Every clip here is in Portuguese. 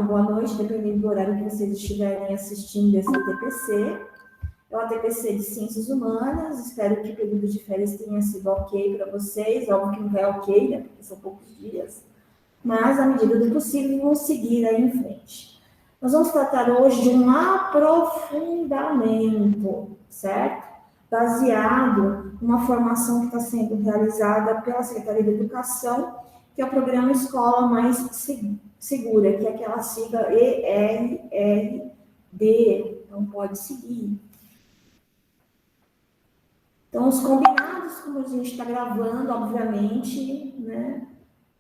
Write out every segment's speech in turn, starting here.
boa noite, dependendo do horário que vocês estiverem assistindo esse TPC. É o TPC de Ciências Humanas, espero que o período de férias tenha sido ok para vocês, óbvio que não é ok, né, porque são poucos dias, mas, à medida do possível, vamos seguir aí em frente. Nós vamos tratar hoje de um aprofundamento, certo? Baseado numa formação que está sendo realizada pela Secretaria de Educação, que é o programa Escola Mais Segura, que é aquela sigla ERRD, não pode seguir. Então, os combinados, como a gente está gravando, obviamente, né,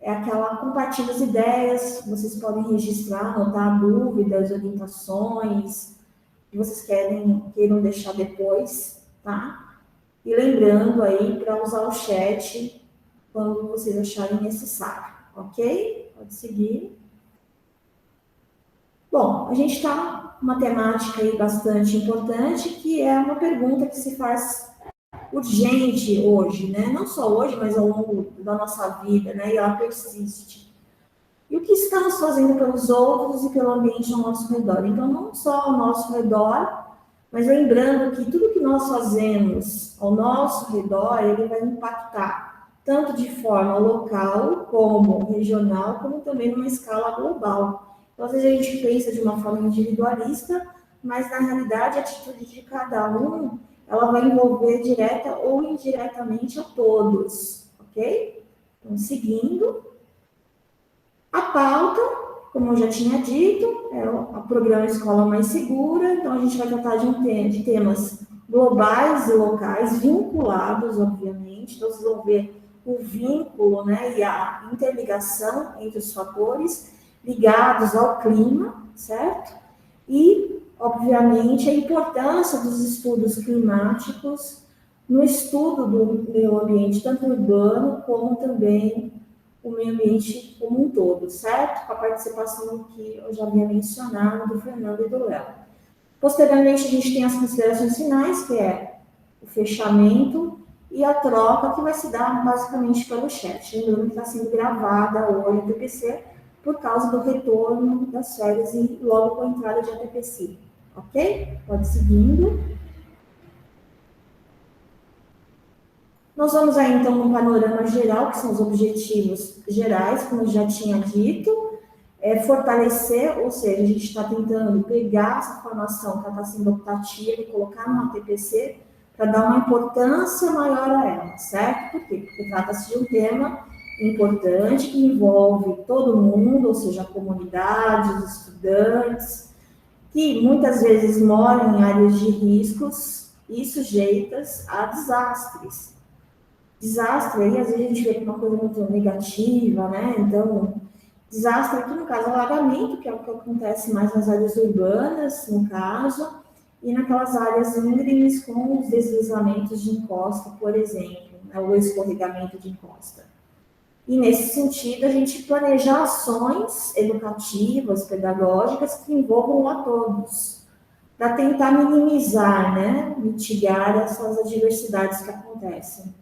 é aquela compartilha as ideias, vocês podem registrar, anotar dúvidas, orientações, que vocês queiram deixar depois, tá? E lembrando aí para usar o chat quando vocês acharem necessário, ok? Pode seguir. Bom, a gente está com uma temática aí bastante importante, que é uma pergunta que se faz urgente hoje, né? Não só hoje, mas ao longo da nossa vida, né? E ela persiste. E o que estamos fazendo pelos outros e pelo ambiente ao nosso redor? Então, não só ao nosso redor, mas lembrando que tudo que nós fazemos ao nosso redor, ele vai impactar tanto de forma local, como regional, como também numa escala global. Então, às vezes a gente pensa de uma forma individualista, mas na realidade a atitude de cada um, ela vai envolver direta ou indiretamente a todos, ok? Então, seguindo, a pauta, como eu já tinha dito, é o programa Escola Mais Segura, então a gente vai tratar de temas globais e locais, vinculados, obviamente, então vocês vão ver o vínculo, né, e a interligação entre os fatores ligados ao clima, certo? E, obviamente, a importância dos estudos climáticos no estudo do meio ambiente, tanto urbano como também o meio ambiente como um todo, certo? Com a participação que eu já havia mencionado do Fernando e do Léo. Posteriormente, a gente tem as considerações finais, que é o fechamento e a troca, que vai se dar basicamente pelo chat. Lembrando que está sendo gravada hoje a TPC por causa do retorno das férias e logo com a entrada de ATPC. Ok? Pode seguindo. Nós vamos aí, então, no panorama geral, que são os objetivos gerais, como eu já tinha dito, fortalecer, ou seja, a gente está tentando pegar essa formação que está sendo optativa e colocar numa TPC para dar uma importância maior a ela, certo? Por quê? Porque trata-se de um tema importante que envolve todo mundo, ou seja, a comunidade, os estudantes, que muitas vezes moram em áreas de riscos e sujeitas a desastres. Desastre aí, às vezes a gente vê uma coisa muito negativa, né? Então, desastre aqui, no caso, alagamento, que é o que acontece mais nas áreas urbanas, no caso, e naquelas áreas íngremes com os deslizamentos de encosta, por exemplo, né? O escorregamento de encosta. E, nesse sentido, a gente planejar ações educativas, pedagógicas, que envolvam a todos, para tentar minimizar, né? Mitigar essas adversidades que acontecem.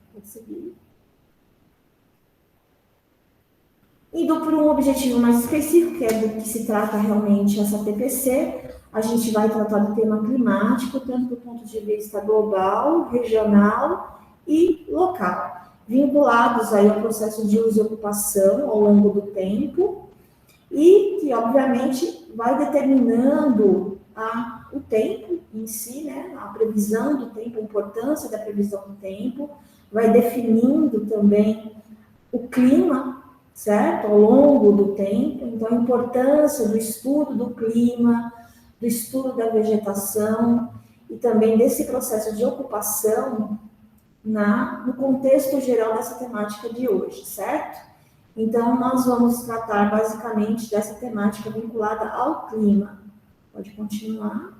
Indo por um objetivo mais específico, que é do que se trata realmente essa TPC, a gente vai tratar do tema climático, tanto do ponto de vista global, regional e local, vinculados aí ao processo de uso e ocupação ao longo do tempo, e que, obviamente, vai determinando o tempo em si, né, a previsão do tempo, a importância da previsão do tempo, vai definindo também o clima, certo? Ao longo do tempo, então a importância do estudo do clima, do estudo da vegetação e também desse processo de ocupação no contexto geral dessa temática de hoje, certo? Então, nós vamos tratar basicamente dessa temática vinculada ao clima. Pode continuar.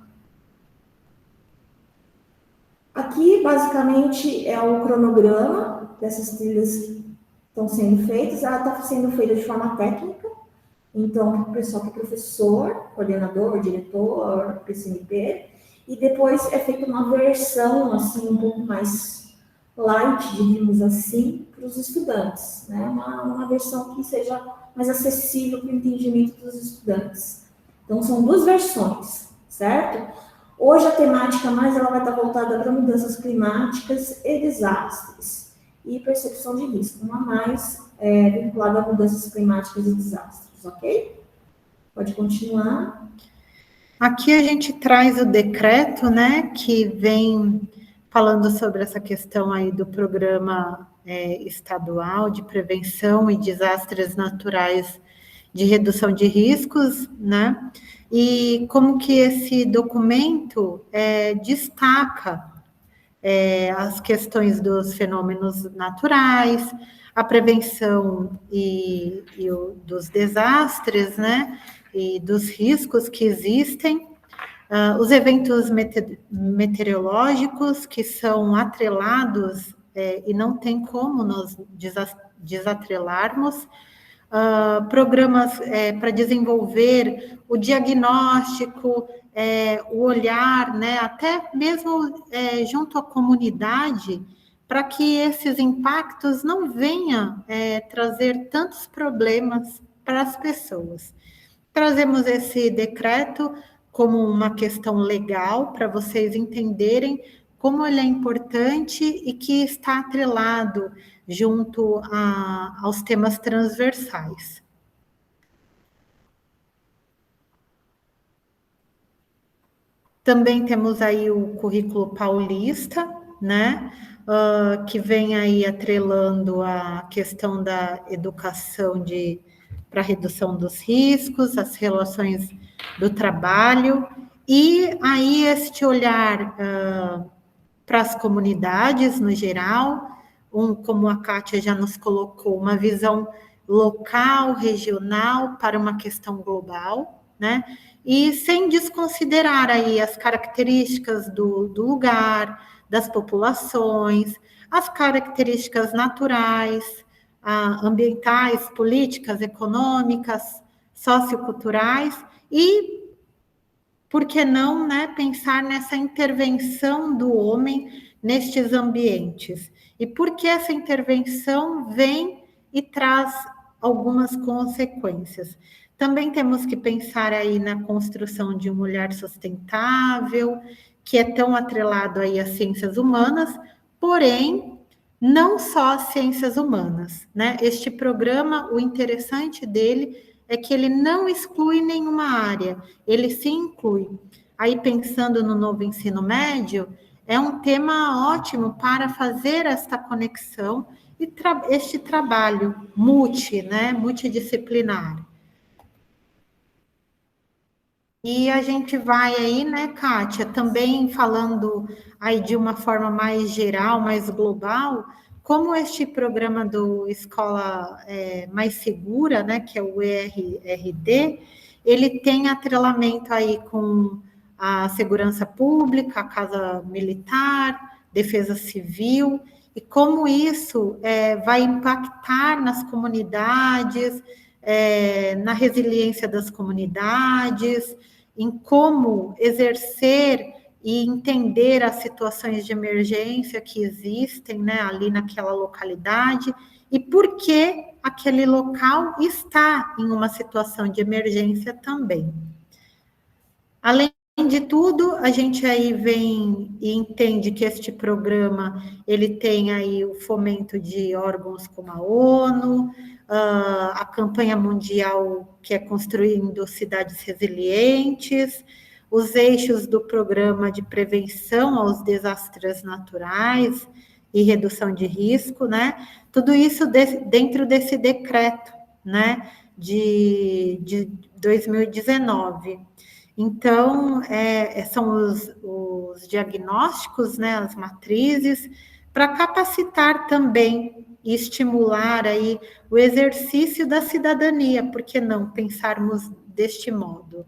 Aqui, basicamente, é o cronograma dessas trilhas que estão sendo feitas. Ela está sendo feita de forma técnica. Então, o pessoal que é professor, coordenador, diretor, PCNP. E depois é feita uma versão, assim, um pouco mais light, digamos assim, para os estudantes, né? Uma versão que seja mais acessível para o entendimento dos estudantes. Então, são duas versões, certo? Hoje, a temática mais ela vai estar voltada para mudanças climáticas e desastres, e percepção de risco, uma mais vinculada a mudanças climáticas e desastres, ok? Pode continuar. Aqui a gente traz o decreto, né, que vem falando sobre essa questão aí do programa estadual de prevenção e desastres naturais de redução de riscos, né, e como que esse documento destaca as questões dos fenômenos naturais, a prevenção dos desastres, né, e dos riscos que existem, os eventos meteorológicos que são atrelados e não tem como nós desatrelarmos, programas para desenvolver o diagnóstico, o olhar, né, até mesmo junto à comunidade, para que esses impactos não venham trazer tantos problemas para as pessoas. Trazemos esse decreto como uma questão legal para vocês entenderem como ele é importante e que está atrelado junto aos temas transversais. Também temos aí o currículo paulista, né, que vem aí atrelando a questão da educação para redução dos riscos, as relações do trabalho, e aí este olhar para as comunidades no geral, como a Kátia já nos colocou, uma visão local, regional, para uma questão global, né? E sem desconsiderar aí as características do lugar, das populações, as características naturais, ambientais, políticas, econômicas, socioculturais e por que não, né, pensar nessa intervenção do homem nestes ambientes? E por que essa intervenção vem e traz algumas consequências? Também temos que pensar aí na construção de um olhar sustentável, que é tão atrelado aí às ciências humanas, porém, não só as ciências humanas, né? Este programa, o interessante dele é que ele não exclui nenhuma área, ele se inclui. Aí, pensando no novo ensino médio, é um tema ótimo para fazer esta conexão e este trabalho multidisciplinar. E a gente vai aí, né, Kátia, também falando aí de uma forma mais geral, mais global, como este programa do Escola Mais Segura, né, que é o ERRD, ele tem atrelamento aí com a segurança pública, a Casa Militar, Defesa Civil, e como isso vai impactar nas comunidades, na resiliência das comunidades, em como exercer e entender as situações de emergência que existem, né, ali naquela localidade e por que aquele local está em uma situação de emergência também. Além de tudo, a gente aí vem e entende que este programa, ele tem aí o fomento de órgãos como a ONU, a campanha mundial que é Construindo Cidades Resilientes, os eixos do programa de prevenção aos desastres naturais e redução de risco, né? Tudo isso dentro desse decreto, né, de 2019. Então, são os diagnósticos, né, as matrizes, para capacitar também e estimular aí o exercício da cidadania, por que não pensarmos deste modo?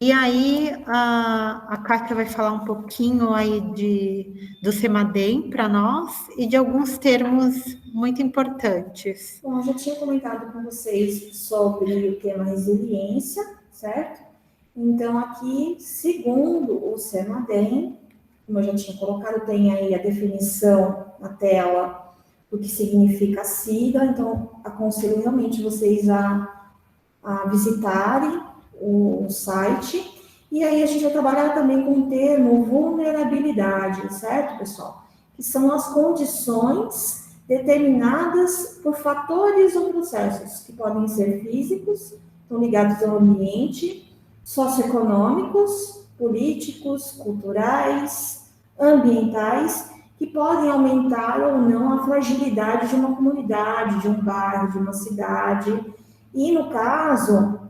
E aí, a Kátia vai falar um pouquinho aí do CEMADEM para nós e de alguns termos muito importantes. Bom, eu já tinha comentado com vocês sobre o tema resiliência, certo? Então, aqui, segundo o CEMADEM, como eu já tinha colocado, tem aí a definição na tela do que significa a sigla, então aconselho realmente vocês a visitarem o site. E aí a gente vai trabalhar também com o termo vulnerabilidade, certo, pessoal? Que são as condições determinadas por fatores ou processos que podem ser físicos, estão ligados ao ambiente, socioeconômicos, políticos, culturais, ambientais, que podem aumentar ou não a fragilidade de uma comunidade, de um bairro, de uma cidade. E, no caso,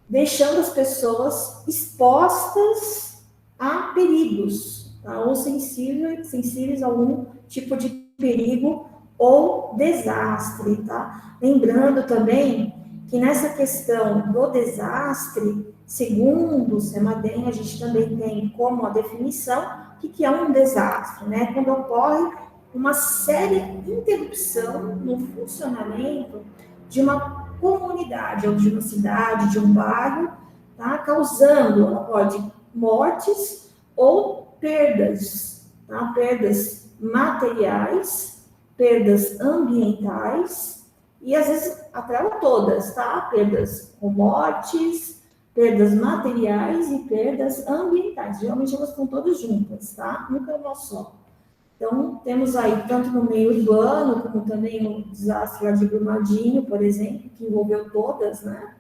deixando as pessoas expostas a perigos, tá? Ou sensíveis a algum tipo de perigo ou desastre, tá? Lembrando também que nessa questão do desastre, segundo o CEMADEM, a gente também tem como a definição o que é um desastre, né? Quando ocorre uma séria interrupção no funcionamento de uma comunidade, ou de uma cidade, de um bairro, tá? Causando, ela pode, mortes ou perdas, tá? Perdas materiais, perdas ambientais, e às vezes atrela todas, tá? Perdas com mortes, perdas materiais e perdas ambientais. Geralmente elas estão todas juntas, tá? Nunca é uma só. Então, temos aí, tanto no meio urbano, como também o desastre lá de Brumadinho, por exemplo, que envolveu todas, né?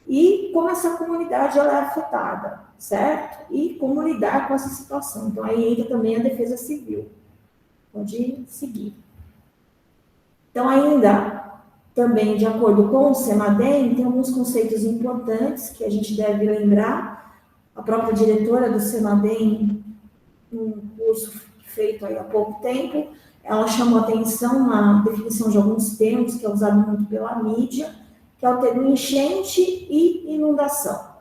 E como essa comunidade ela é afetada, certo? E como lidar com essa situação. Então, aí entra também a defesa civil. Pode seguir. Então, ainda, também, de acordo com o CEMADEM, tem alguns conceitos importantes que a gente deve lembrar. A própria diretora do CEMADEM, um curso feito aí há pouco tempo, ela chamou atenção na definição de alguns termos que é usado muito pela mídia, que é o termo enchente e inundação.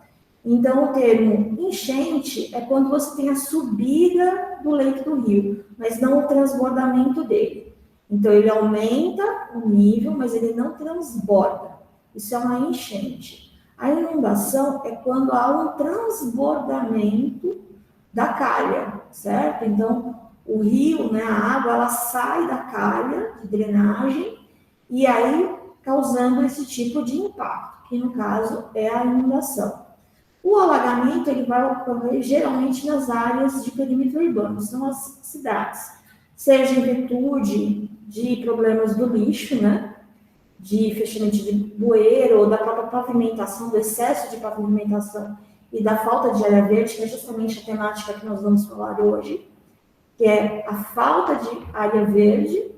Então, o termo enchente é quando você tem a subida do leito do rio, mas não o transbordamento dele. Então, ele aumenta o nível, mas ele não transborda. Isso é uma enchente. A inundação é quando há um transbordamento da calha, certo? Então, o rio, né, a água, ela sai da calha de drenagem e aí causando esse tipo de impacto, que no caso é a inundação. O alagamento, ele vai ocorrer geralmente nas áreas de perímetro urbano, são as cidades, seja em virtude de problemas do lixo, né, de fechamento de bueiro, ou da própria pavimentação, do excesso de pavimentação e da falta de área verde, que é justamente a temática que nós vamos falar hoje, que é a falta de área verde,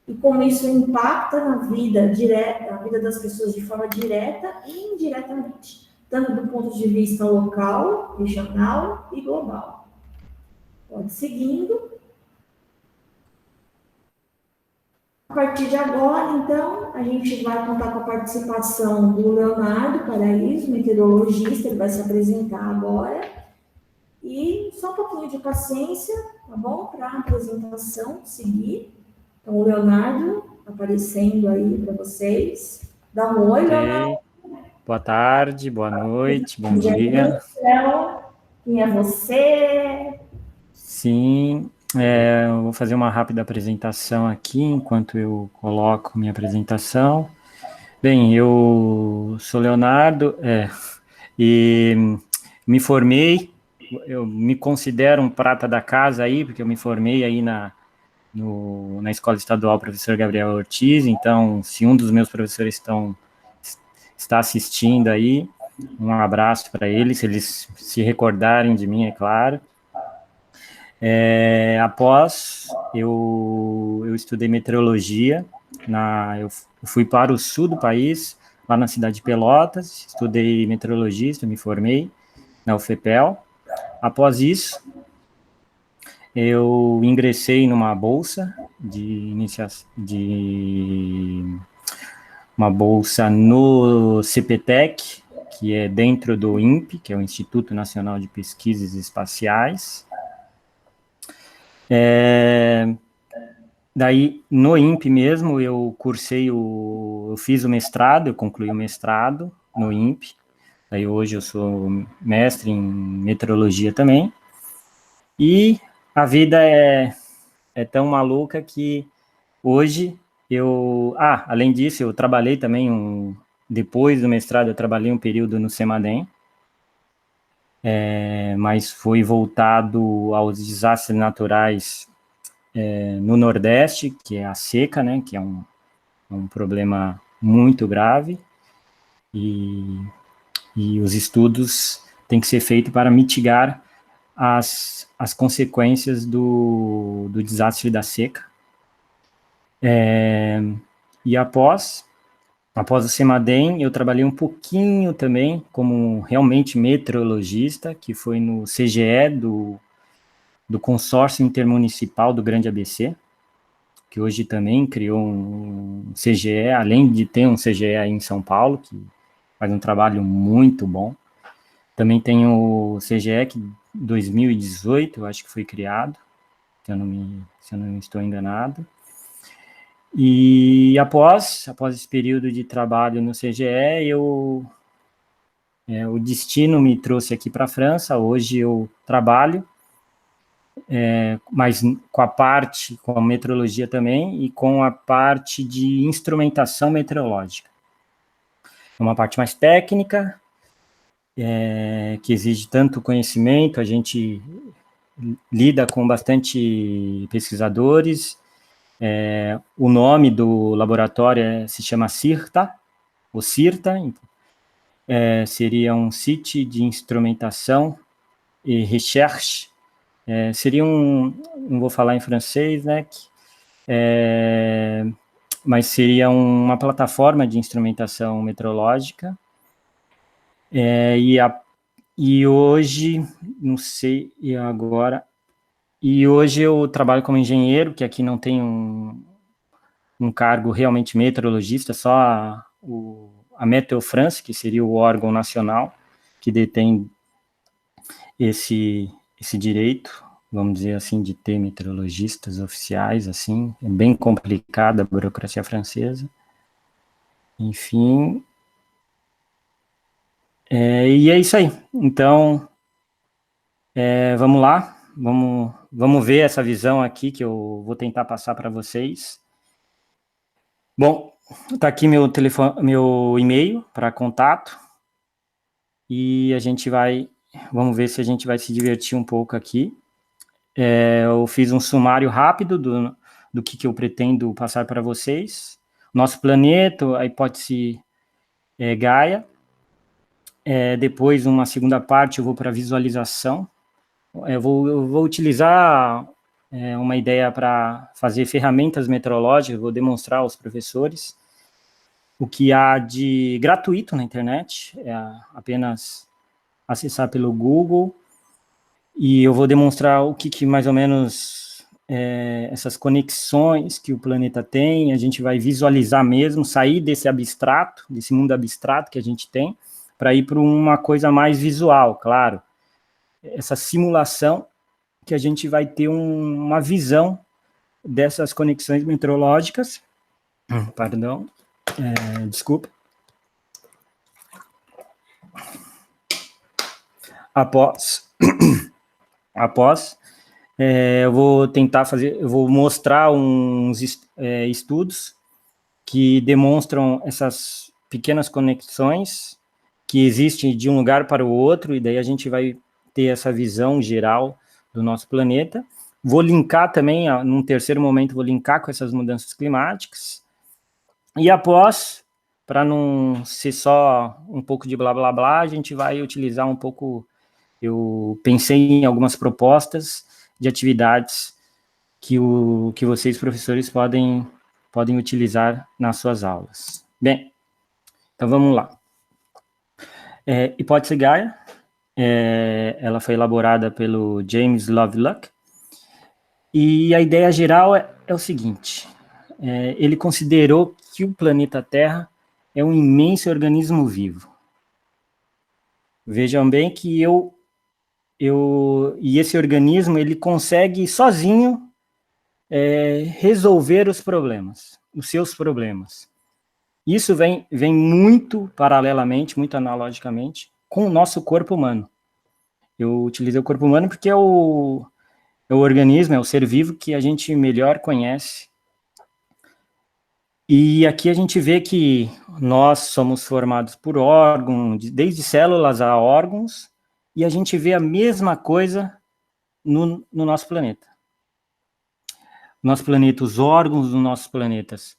e como isso impacta na vida direta, na vida das pessoas de forma direta e indiretamente, tanto do ponto de vista local, regional e global. Pode seguindo. A partir de agora, então, a gente vai contar com a participação do Leonardo Paraíso, meteorologista, ele vai se apresentar agora. E só um pouquinho de paciência, tá bom? Para a apresentação seguir. Então, o Leonardo aparecendo aí para vocês. Dá um oi, Leonardo. Boa tarde, boa noite, bom dia. Quem é você? Sim, eu vou fazer uma rápida apresentação aqui, enquanto eu coloco minha apresentação. Bem, eu sou Leonardo, e me formei, eu me considero um prata da casa aí, porque eu me formei aí na Escola Estadual Professor Gabriel Ortiz, então, se um dos meus professores está assistindo aí, um abraço para eles, se eles se recordarem de mim, é claro. Após, eu estudei meteorologia, eu fui para o sul do país, lá na cidade de Pelotas, estudei meteorologista, me formei na UFPEL. Após isso, eu ingressei numa bolsa uma bolsa no CPTEC, que é dentro do INPE, que é o Instituto Nacional de Pesquisas Espaciais. Daí, no INPE mesmo, eu fiz o mestrado, eu concluí o mestrado no INPE. Daí, hoje eu sou mestre em meteorologia também. E a vida é tão maluca que hoje além disso, eu trabalhei também depois do mestrado, eu trabalhei um período no Semadem, mas foi voltado aos desastres naturais no Nordeste, que é a seca, né, que é um problema muito grave, e os estudos têm que ser feitos para mitigar as consequências do desastre da seca. E após o Semadem, eu trabalhei um pouquinho também como realmente meteorologista, que foi no CGE do Consórcio Intermunicipal do Grande ABC, que hoje também criou um CGE, além de ter um CGE aí em São Paulo, que faz um trabalho muito bom. Também tem o CGE, que em 2018, eu acho que foi criado, se eu não estou enganado. E após esse período de trabalho no CGE, o destino me trouxe aqui para a França. Hoje eu trabalho, mas com a meteorologia também e com a parte de instrumentação meteorológica. É uma parte mais técnica, que exige tanto conhecimento, a gente lida com bastante pesquisadores. O nome do laboratório se chama CIRTA, o CIRTA, seria um Site de Instrumentação e Recherche, seria não vou falar em francês, né, mas seria uma plataforma de instrumentação meteorológica, e hoje, não sei agora, e hoje eu trabalho como engenheiro, que aqui não tem um cargo realmente meteorologista, só a Météo France, que seria o órgão nacional que detém esse direito, vamos dizer assim, de ter meteorologistas oficiais, assim, é bem complicada a burocracia francesa. Enfim, e é isso aí. Então, vamos lá, vamos ver essa visão aqui que eu vou tentar passar para vocês. Bom, está aqui meu e-mail para contato, e vamos ver se a gente vai se divertir um pouco aqui. Eu fiz um sumário rápido do que eu pretendo passar para vocês. Nosso planeta, a hipótese Gaia. Depois, uma segunda parte, eu vou para a visualização. Eu vou utilizar uma ideia para fazer ferramentas meteorológicas, vou demonstrar aos professores o que há de gratuito na internet, apenas acessar pelo Google, e eu vou demonstrar o que mais ou menos essas conexões que o planeta tem, a gente vai visualizar mesmo, sair desse abstrato, desse mundo abstrato que a gente tem, para ir para uma coisa mais visual, claro. Essa simulação que a gente vai ter uma visão dessas conexões meteorológicas. Perdão, desculpa. Após eu vou mostrar uns estudos que demonstram essas pequenas conexões que existem de um lugar para o outro, e daí a gente vai ter essa visão geral do nosso planeta. Vou linkar também, num terceiro momento, vou linkar com essas mudanças climáticas. E após, para não ser só um pouco de blá, blá, blá, a gente vai utilizar um pouco, eu pensei em algumas propostas de atividades que vocês, professores, podem utilizar nas suas aulas. Bem, então vamos lá. Hipótese Gaia, ela foi elaborada pelo James Lovelock, e a ideia geral é o seguinte, ele considerou que o planeta Terra é um imenso organismo vivo. Vejam bem que e esse organismo, ele consegue sozinho resolver os seus problemas. Isso vem muito paralelamente, muito analogicamente, com o nosso corpo humano. Eu utilizei o corpo humano porque é o é o organismo, é o ser vivo que a gente melhor conhece. E aqui a gente vê que nós somos formados por órgãos, desde células a órgãos, e a gente vê a mesma coisa no nosso planeta. Nosso planeta, os órgãos dos nossos planetas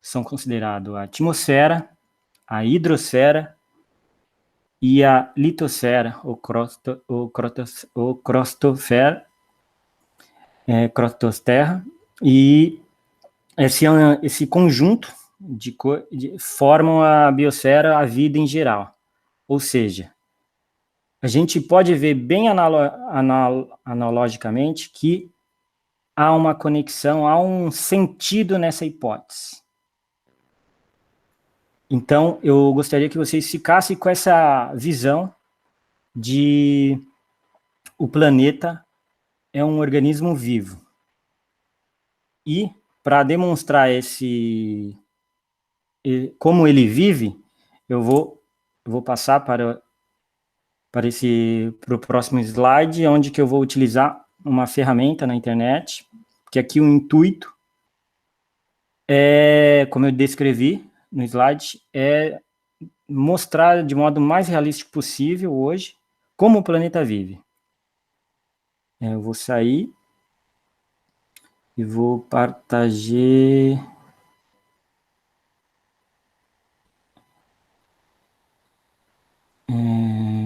são considerados a atmosfera, a hidrosfera e a litosfera, crostosfera, e esse conjunto formam a biosfera, a vida em geral. Ou seja, a gente pode ver bem analogicamente que há uma conexão, há um sentido nessa hipótese. Então, eu gostaria que vocês ficassem com essa visão de o planeta é um organismo vivo. E, para demonstrar como ele vive, eu vou passar para o próximo slide, onde que eu vou utilizar uma ferramenta na internet, que aqui o intuito é, como eu descrevi no slide, é mostrar de modo mais realístico possível hoje como o planeta vive. Eu vou sair e vou partager.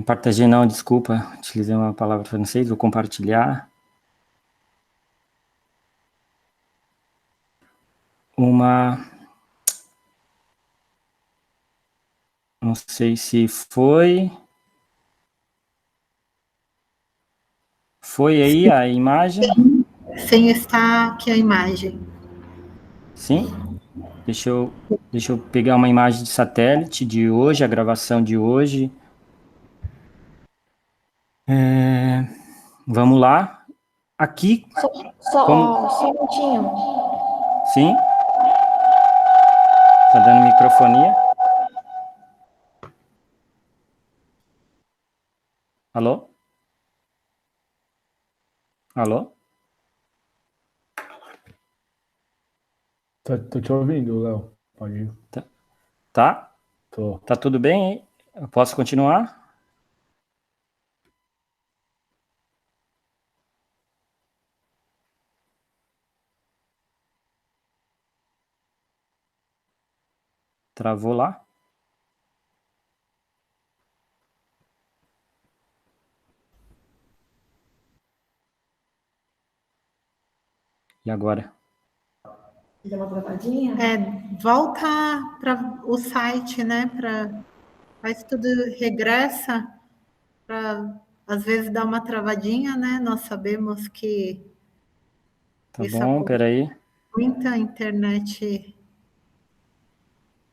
Partager não, desculpa, utilizei uma palavra francesa, vou compartilhar. Não sei se foi aí a imagem? Sim, está aqui a imagem. Sim? Deixa eu pegar uma imagem de satélite de hoje, a gravação de hoje. Vamos lá. Aqui... Só um minutinho. Sim? Tá dando microfonia? Alô? Alô? Tô te ouvindo, Léo. Pode ir. Tá? Tô. Tá tudo bem aí? Eu posso continuar? Travou lá? E agora? Deu uma travadinha? Volta para o site, né? Faz tudo, regressa, para às vezes dar uma travadinha, né? Nós sabemos que Tá isso bom, peraí. muita internet.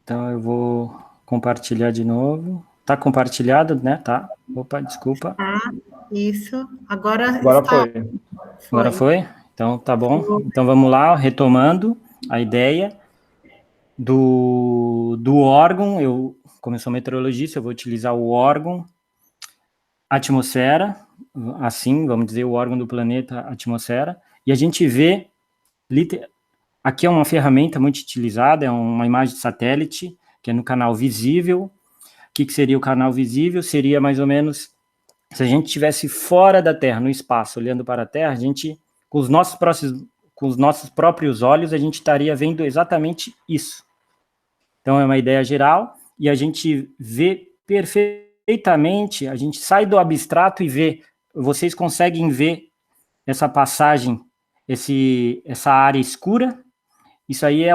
Então eu vou compartilhar de novo. Tá compartilhado, né? Tá. Opa, desculpa. Isso. Agora foi. Agora foi? Então tá bom. Então vamos lá, retomando a ideia do órgão. Como eu sou meteorologista, eu vou utilizar o órgão atmosfera, assim, vamos dizer, o órgão do planeta atmosfera, e a gente vê, aqui é uma ferramenta muito utilizada, é uma imagem de satélite, que é no canal visível. O que seria o canal visível? Seria mais ou menos, se a gente estivesse fora da Terra, no espaço, olhando para a Terra, a gente, com os nossos próprios olhos, a gente estaria vendo exatamente isso. Então, é uma ideia geral, e a gente vê perfeitamente, a gente sai do abstrato e vê, vocês conseguem ver essa passagem, essa área escura, isso aí é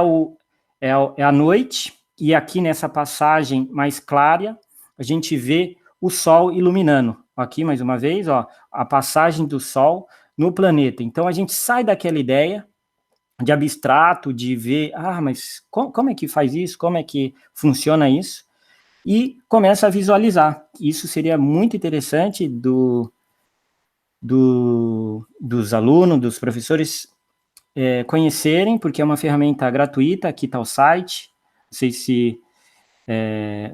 a noite, e aqui nessa passagem mais clara, a gente vê o Sol iluminando. Aqui, mais uma vez, ó, a passagem do Sol no planeta. Então, a gente sai daquela ideia de abstrato, de ver, mas como é que faz isso? Como é que funciona isso? E começa a visualizar. Isso seria muito interessante dos alunos, dos professores conhecerem, porque é uma ferramenta gratuita. Aqui está o site. Não sei se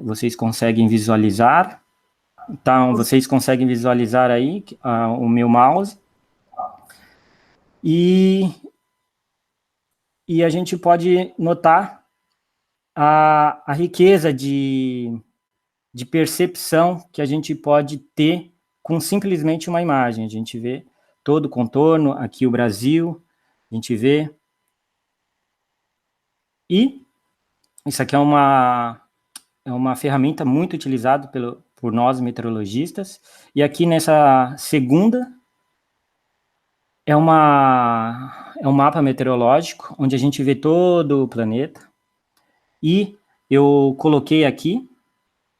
vocês conseguem visualizar. Então, vocês conseguem visualizar aí o meu mouse. E a gente pode notar a riqueza de percepção que a gente pode ter com simplesmente uma imagem. A gente vê todo o contorno, aqui o Brasil, a gente vê. E isso aqui é uma ferramenta muito utilizada por nós meteorologistas. E aqui nessa segunda é um mapa meteorológico, onde a gente vê todo o planeta. E eu coloquei aqui,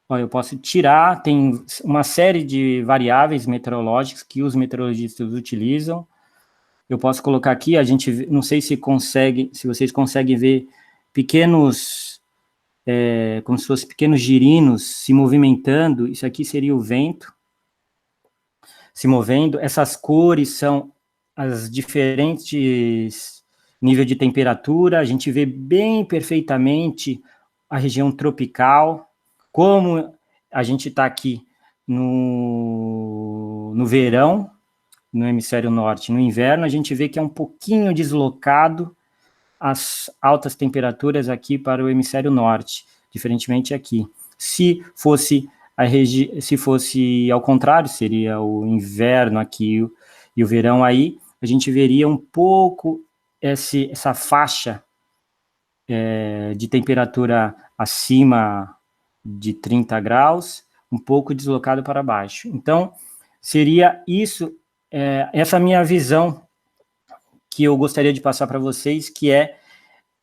ó, eu posso tirar, tem uma série de variáveis meteorológicas que os meteorologistas utilizam. Eu posso colocar aqui, a gente, não sei se vocês conseguem ver pequenos, como se fossem pequenos girinos se movimentando. Isso aqui seria o vento se movendo. Essas cores são as diferentes níveis de temperatura. A gente vê bem perfeitamente a região tropical, como a gente está aqui no verão, no hemisfério norte. No inverno, a gente vê que é um pouquinho deslocado as altas temperaturas aqui para o hemisfério norte, diferentemente aqui. Se fosse ao contrário, seria o inverno aqui e o verão aí, a gente veria um pouco essa faixa de temperatura acima de 30 graus, um pouco deslocado para baixo. Então, seria isso, essa minha visão que eu gostaria de passar para vocês, que é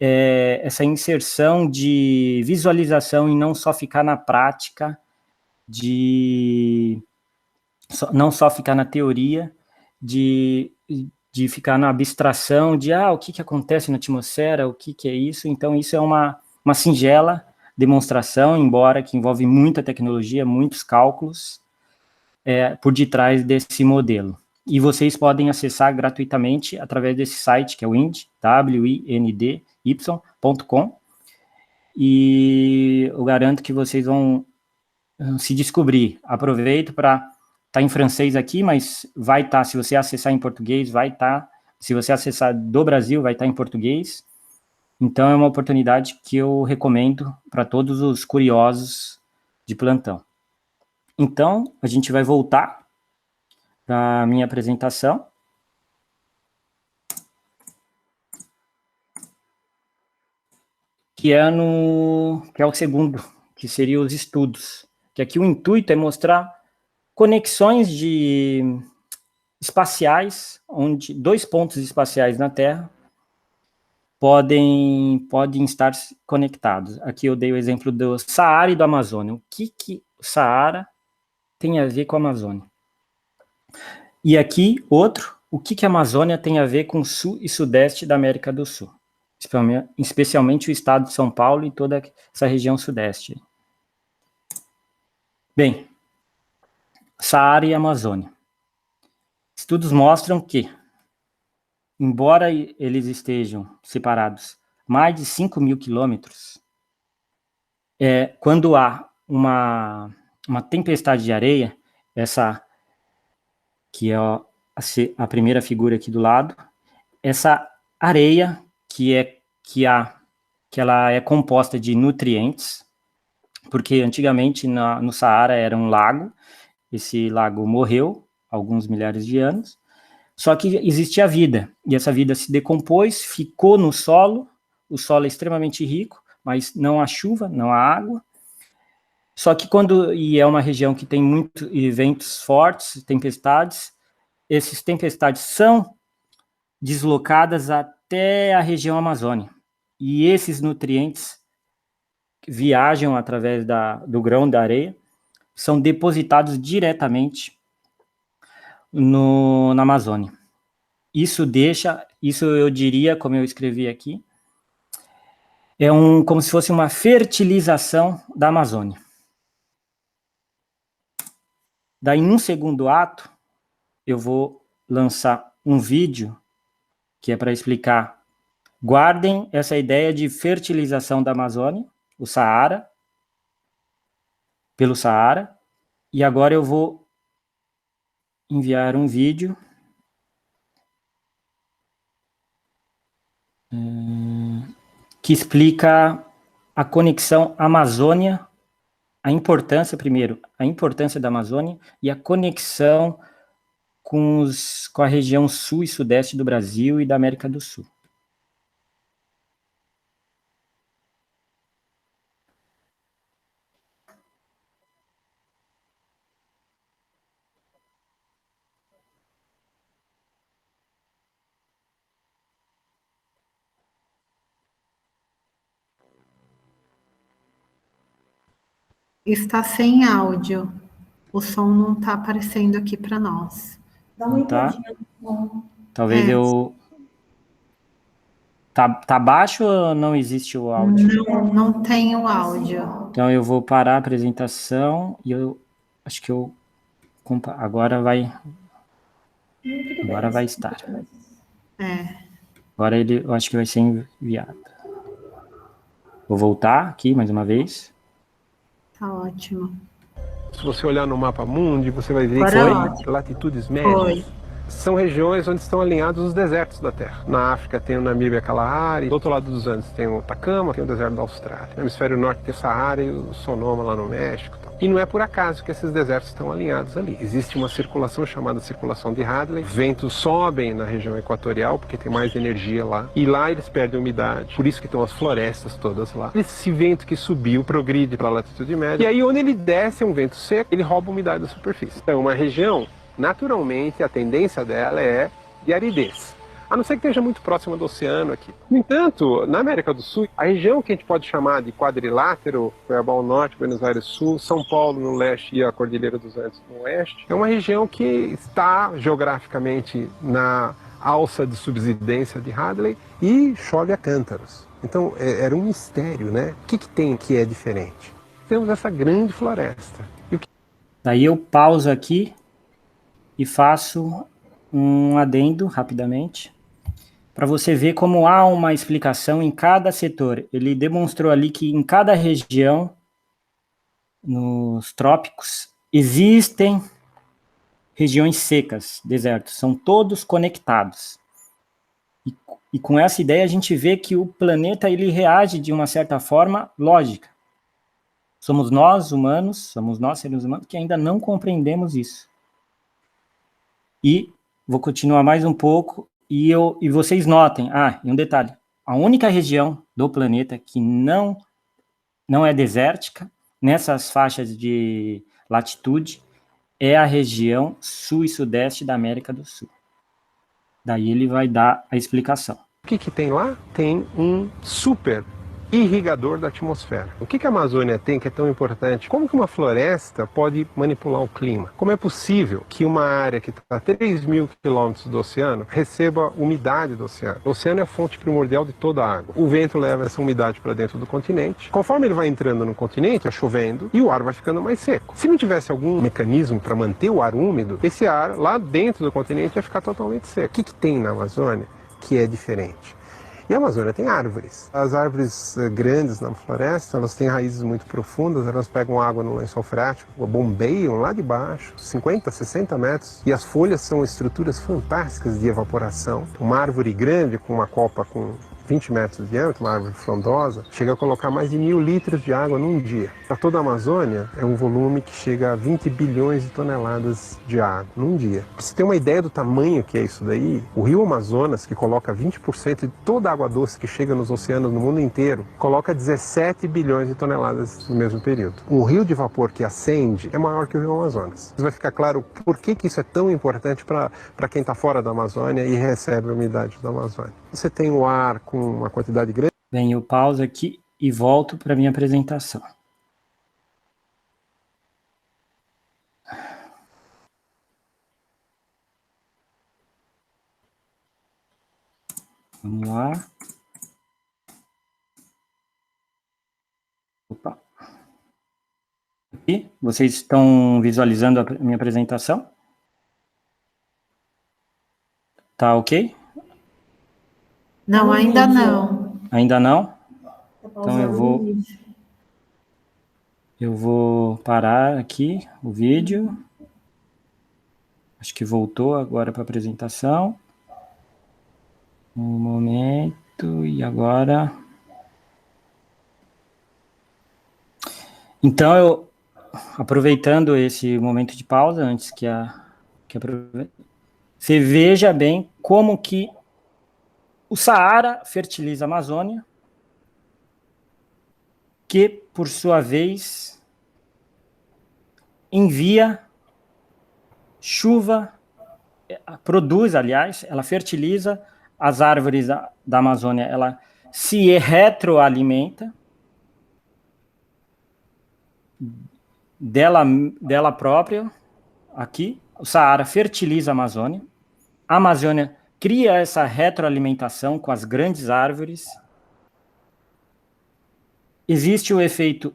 essa inserção de visualização e não só ficar na prática, não só ficar na teoria, de ficar na abstração de o que acontece na atmosfera, o que é isso. Então, isso é uma singela demonstração, embora que envolve muita tecnologia, muitos cálculos por detrás desse modelo. E vocês podem acessar gratuitamente através desse site, que é o windy.com, e eu garanto que vocês vão se descobrir. Aproveito para estar em francês aqui, mas vai estar, se você acessar em português, vai estar, se você acessar do Brasil, vai estar em português. Então, é uma oportunidade que eu recomendo para todos os curiosos de plantão. Então, a gente vai voltar para a minha apresentação. Que é o segundo, que seria os estudos. Que aqui o intuito é mostrar conexões espaciais, onde 2 pontos espaciais na Terra podem estar conectados. Aqui eu dei o exemplo do Saara e do Amazônia. O que o Saara tem a ver com a Amazônia? E aqui, outro, o que a Amazônia tem a ver com o sul e sudeste da América do Sul? Especialmente o estado de São Paulo e toda essa região sudeste. Bem, Saara e Amazônia. Estudos mostram que, embora eles estejam separados mais de 5.000 quilômetros, quando há uma tempestade de areia, essa que é a primeira figura aqui do lado, essa areia que ela é composta de nutrientes, porque antigamente no Saara era um lago, esse lago morreu há alguns milhares de anos, só que existia vida, e essa vida se decompôs, ficou no solo, o solo é extremamente rico, mas não há chuva, não há água, só que e é uma região que tem muitos ventos fortes, tempestades, essas tempestades são deslocadas até a região Amazônia, e esses nutrientes viajam através do grão da areia, são depositados diretamente na Amazônia. Isso eu diria, como eu escrevi aqui, como se fosse uma fertilização da Amazônia. Daí, num segundo ato, eu vou lançar um vídeo que é para explicar. Guardem essa ideia de fertilização da Amazônia, o Saara, pelo Saara, e agora eu vou enviar um vídeo que explica a conexão Amazônia, a importância, primeiro, a importância da Amazônia e a conexão com a região sul e sudeste do Brasil e da América do Sul. Está sem áudio. O som não está aparecendo aqui para nós. Dá uma Não tá? entradinha no som. Talvez eu... Tá baixo ou não existe o áudio? Não tem o áudio. Então eu vou parar a apresentação e eu acho que eu... Agora vai estar. Agora eu acho que vai ser enviado. Vou voltar aqui mais uma vez. Tá ótimo. Se você olhar no mapa mundi, você vai ver que latitudes médias são regiões onde estão alinhados os desertos da Terra. Na África tem o Namíbia Kalahari, do outro lado dos Andes tem o Atacama, tem o deserto da Austrália. No hemisfério norte tem o Saara e o Sonoma lá no México. E não é por acaso que esses desertos estão alinhados ali. Existe uma circulação chamada circulação de Hadley. Ventos sobem na região equatorial porque tem mais energia lá. E lá eles perdem umidade. Por isso que estão as florestas todas lá. Esse vento que subiu progride para a latitude média. E aí onde ele desce é um vento seco, ele rouba a umidade da superfície. Então uma região, naturalmente, a tendência dela é de aridez. A não ser que esteja muito próxima do oceano aqui. No entanto, na América do Sul, a região que a gente pode chamar de quadrilátero, Cuiabá ao norte, Buenos Aires sul, São Paulo no leste e a Cordilheira dos Andes no oeste, é uma região que está geograficamente na alça de subsidência de Hadley e chove a cântaros. Então, era um mistério, né? O que tem que é diferente? Temos essa grande floresta. Daí eu pauso aqui e faço um adendo rapidamente, para você ver como há uma explicação em cada setor. Ele demonstrou ali que em cada região, nos trópicos, existem regiões secas, desertos, são todos conectados. E com essa ideia a gente vê que o planeta ele reage de uma certa forma lógica. Somos nós humanos, somos nós seres humanos que ainda não compreendemos isso. E vou continuar mais um pouco e vocês notem, e um detalhe, a única região do planeta que não é desértica, nessas faixas de latitude, é a região sul e sudeste da América do Sul. Daí ele vai dar a explicação. O que tem lá? Tem um super irrigador da atmosfera. O que a Amazônia tem que é tão importante? Como que uma floresta pode manipular o clima? Como é possível que uma área que está a 3.000 quilômetros do oceano receba umidade do oceano? O oceano é a fonte primordial de toda a água. O vento leva essa umidade para dentro do continente. Conforme ele vai entrando no continente, vai chovendo e o ar vai ficando mais seco. Se não tivesse algum mecanismo para manter o ar úmido, esse ar lá dentro do continente ia ficar totalmente seco. O que tem na Amazônia que é diferente? E a Amazônia tem árvores. As árvores grandes na floresta, elas têm raízes muito profundas, elas pegam água no lençol freático, bombeiam lá de baixo, 50, 60 metros, e as folhas são estruturas fantásticas de evaporação. Uma árvore grande, com uma copa com 20 metros de diâmetro, uma árvore frondosa, chega a colocar mais de 1.000 litros de água num dia. Para toda a Amazônia, é um volume que chega a 20 bilhões de toneladas de água num dia. Para você ter uma ideia do tamanho que é isso daí, o rio Amazonas, que coloca 20% de toda a água doce que chega nos oceanos no mundo inteiro, coloca 17 bilhões de toneladas no mesmo período. Um rio de vapor que acende é maior que o rio Amazonas. Vai ficar claro por que isso é tão importante para quem está fora da Amazônia e recebe a umidade da Amazônia. Você tem o ar com uma quantidade grande. Bem, eu pauso aqui e volto para a minha apresentação. Vamos lá. Opa. Aqui, vocês estão visualizando a minha apresentação? Tá ok? Não, ainda não. Ainda não? Então eu vou parar aqui o vídeo. Acho que voltou agora para a apresentação. Um momento, e agora Então, aproveitando esse momento de pausa, antes você veja bem como que o Saara fertiliza a Amazônia, que, por sua vez, envia chuva, produz, aliás, ela fertiliza as árvores da Amazônia, ela se retroalimenta dela própria, aqui, o Saara fertiliza a Amazônia cria essa retroalimentação com as grandes árvores, existe o efeito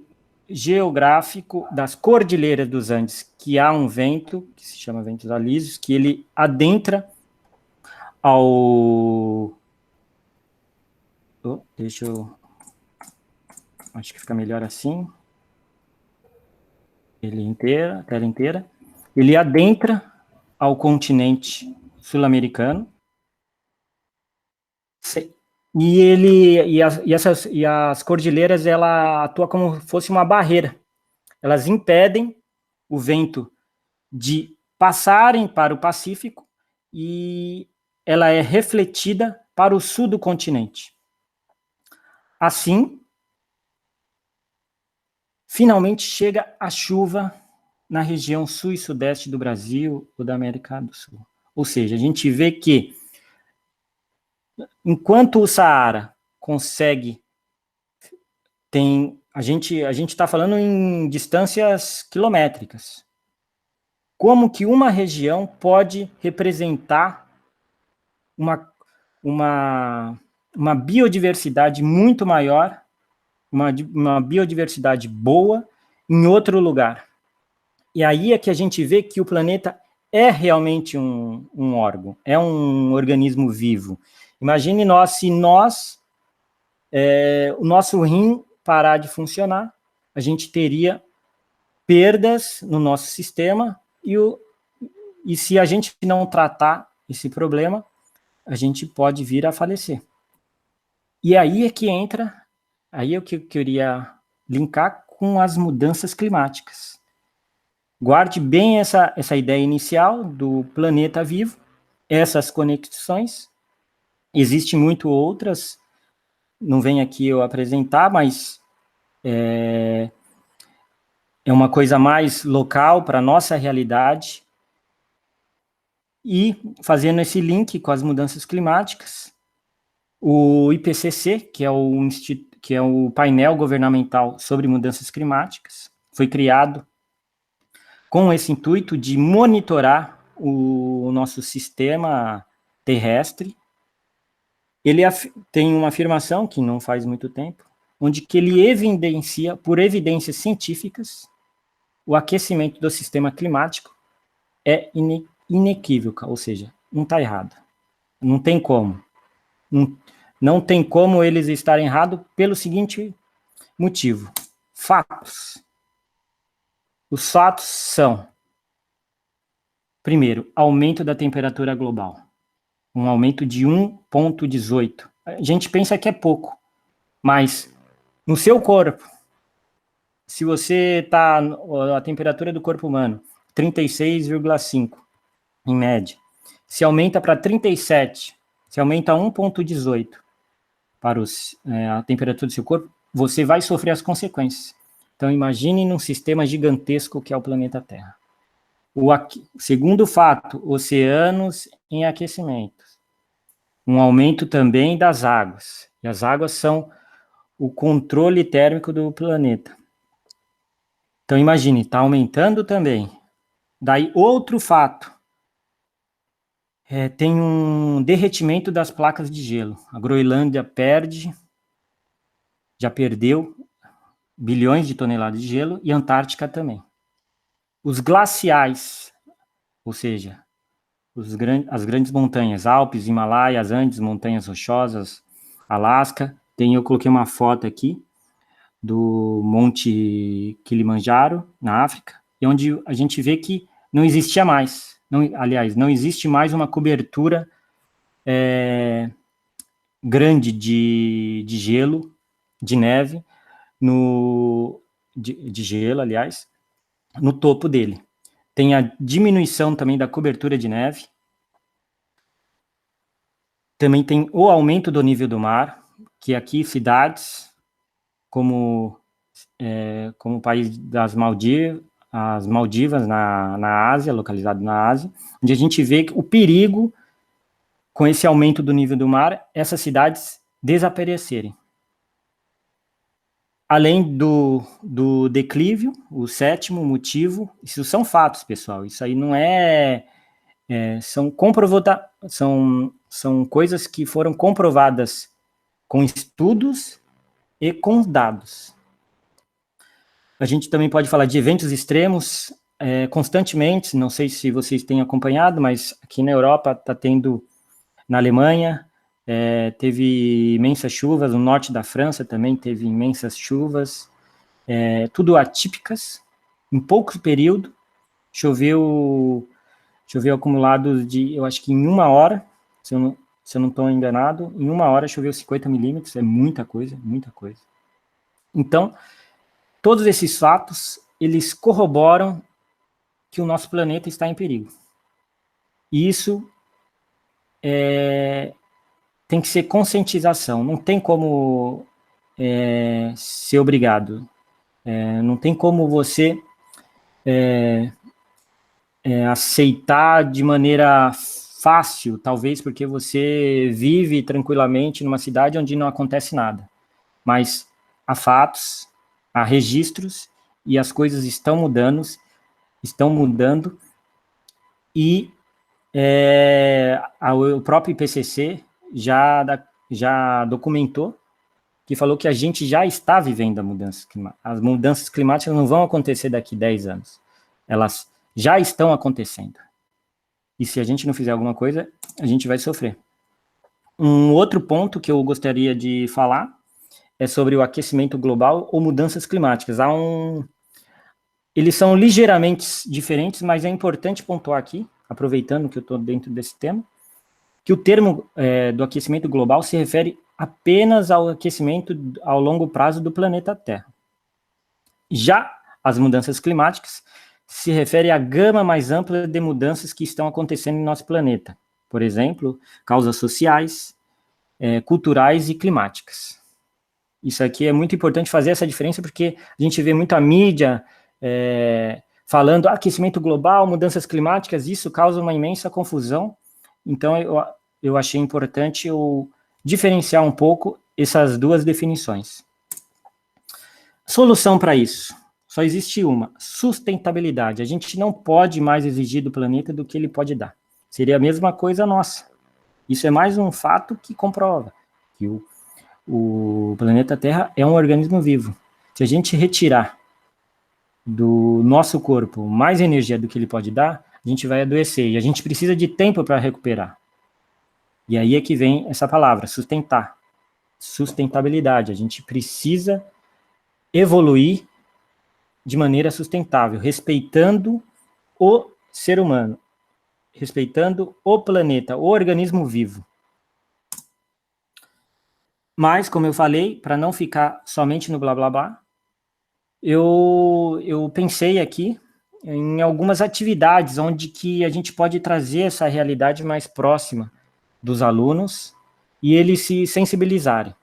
geográfico das cordilheiras dos Andes, que há um vento, que se chama ventos alísios, que ele adentra acho que fica melhor assim. Tela inteira. Ele adentra ao continente sul-americano. E as cordilheiras, ela atua como se fosse uma barreira. Elas impedem o vento de passarem para o Pacífico e ela é refletida para o sul do continente. Assim, finalmente chega a chuva na região sul e sudeste do Brasil ou da América do Sul. Ou seja, a gente vê que enquanto o Saara consegue, a gente está falando em distâncias quilométricas. Como que uma região pode representar uma biodiversidade muito maior, uma biodiversidade boa em outro lugar? E aí é que a gente vê que o planeta é realmente um órgão, é um organismo vivo. Imagine se o nosso rim parar de funcionar, a gente teria perdas no nosso sistema e se a gente não tratar esse problema, a gente pode vir a falecer. E aí é que entra, aí é o que eu queria linkar com as mudanças climáticas. Guarde bem essa ideia inicial do planeta vivo, essas conexões. Existem muito outras, não vem aqui eu apresentar, mas é uma coisa mais local para a nossa realidade. E fazendo esse link com as mudanças climáticas, o IPCC, que é o painel governamental sobre mudanças climáticas, foi criado com esse intuito de monitorar o nosso sistema terrestre. Ele tem uma afirmação, que não faz muito tempo, onde que ele evidencia, por evidências científicas, o aquecimento do sistema climático é inequívoca, ou seja, não está errado. Não tem como. Não tem como eles estarem errados pelo seguinte motivo. Fatos. Os fatos são, primeiro, aumento da temperatura global. Um aumento de 1,18. A gente pensa que é pouco, mas no seu corpo, se você está, a temperatura do corpo humano, 36,5, em média, se aumenta para 37, se aumenta 1,18 para a temperatura do seu corpo, você vai sofrer as consequências. Então, imagine num sistema gigantesco que é o planeta Terra. Segundo fato, oceanos em aquecimento. Um aumento também das águas. E as águas são o controle térmico do planeta. Então, imagine, está aumentando também. Daí, outro fato. Tem um derretimento das placas de gelo. A Groenlândia já perdeu bilhões de toneladas de gelo, e a Antártica também. Os glaciais, ou seja, as grandes montanhas, Alpes, Himalaias, Andes, montanhas rochosas, Alasca. Eu coloquei uma foto aqui do Monte Kilimanjaro, na África, e onde a gente vê que não existia mais. Não existe mais uma cobertura grande de gelo, de neve, de gelo, aliás, no topo dele. Tem a diminuição também da cobertura de neve. Também tem o aumento do nível do mar, que aqui cidades como o país das Maldivas, as Maldivas na Ásia, localizado na Ásia, onde a gente vê o perigo com esse aumento do nível do mar, essas cidades desaparecerem. Além do declívio, o sétimo motivo, isso são fatos, pessoal, isso aí não são coisas que foram comprovadas com estudos e com dados. A gente também pode falar de eventos extremos constantemente, não sei se vocês têm acompanhado, mas aqui na Europa está tendo, na Alemanha, teve imensas chuvas, no norte da França também teve imensas chuvas, tudo atípicas, em pouco período, choveu acumulado de, eu acho que em 1 hora, se eu não estou enganado, em 1 hora choveu 50 milímetros, é muita coisa, muita coisa. Então, todos esses fatos, eles corroboram que o nosso planeta está em perigo. E isso tem que ser conscientização, não tem como ser obrigado, não tem como você aceitar de maneira fácil, talvez porque você vive tranquilamente numa cidade onde não acontece nada, mas há fatos, há registros, e as coisas estão mudando, e o próprio IPCC já documentou, que falou que a gente já está vivendo a mudança climática. As mudanças climáticas não vão acontecer daqui 10 anos, elas já estão acontecendo. E se a gente não fizer alguma coisa, a gente vai sofrer. Um outro ponto que eu gostaria de falar é sobre o aquecimento global ou mudanças climáticas. Eles são ligeiramente diferentes, mas é importante pontuar aqui, aproveitando que eu estou dentro desse tema, que o termo do aquecimento global se refere apenas ao aquecimento ao longo prazo do planeta Terra. Já as mudanças climáticas se refere à gama mais ampla de mudanças que estão acontecendo em nosso planeta. Por exemplo, causas sociais, culturais e climáticas. Isso aqui é muito importante fazer essa diferença, porque a gente vê muita mídia falando aquecimento global, mudanças climáticas, isso causa uma imensa confusão. Então, eu achei importante eu diferenciar um pouco essas duas definições. Solução para isso. Só existe uma, sustentabilidade. A gente não pode mais exigir do planeta do que ele pode dar. Seria a mesma coisa nossa. Isso é mais um fato que comprova que o planeta Terra é um organismo vivo. Se a gente retirar do nosso corpo mais energia do que ele pode dar, a gente vai adoecer. E a gente precisa de tempo para recuperar. E aí é que vem essa palavra, sustentar. Sustentabilidade. A gente precisa evoluir de maneira sustentável, respeitando o ser humano, respeitando o planeta, o organismo vivo. Mas, como eu falei, para não ficar somente no blá blá blá, eu pensei aqui em algumas atividades onde que a gente pode trazer essa realidade mais próxima dos alunos e eles se sensibilizarem.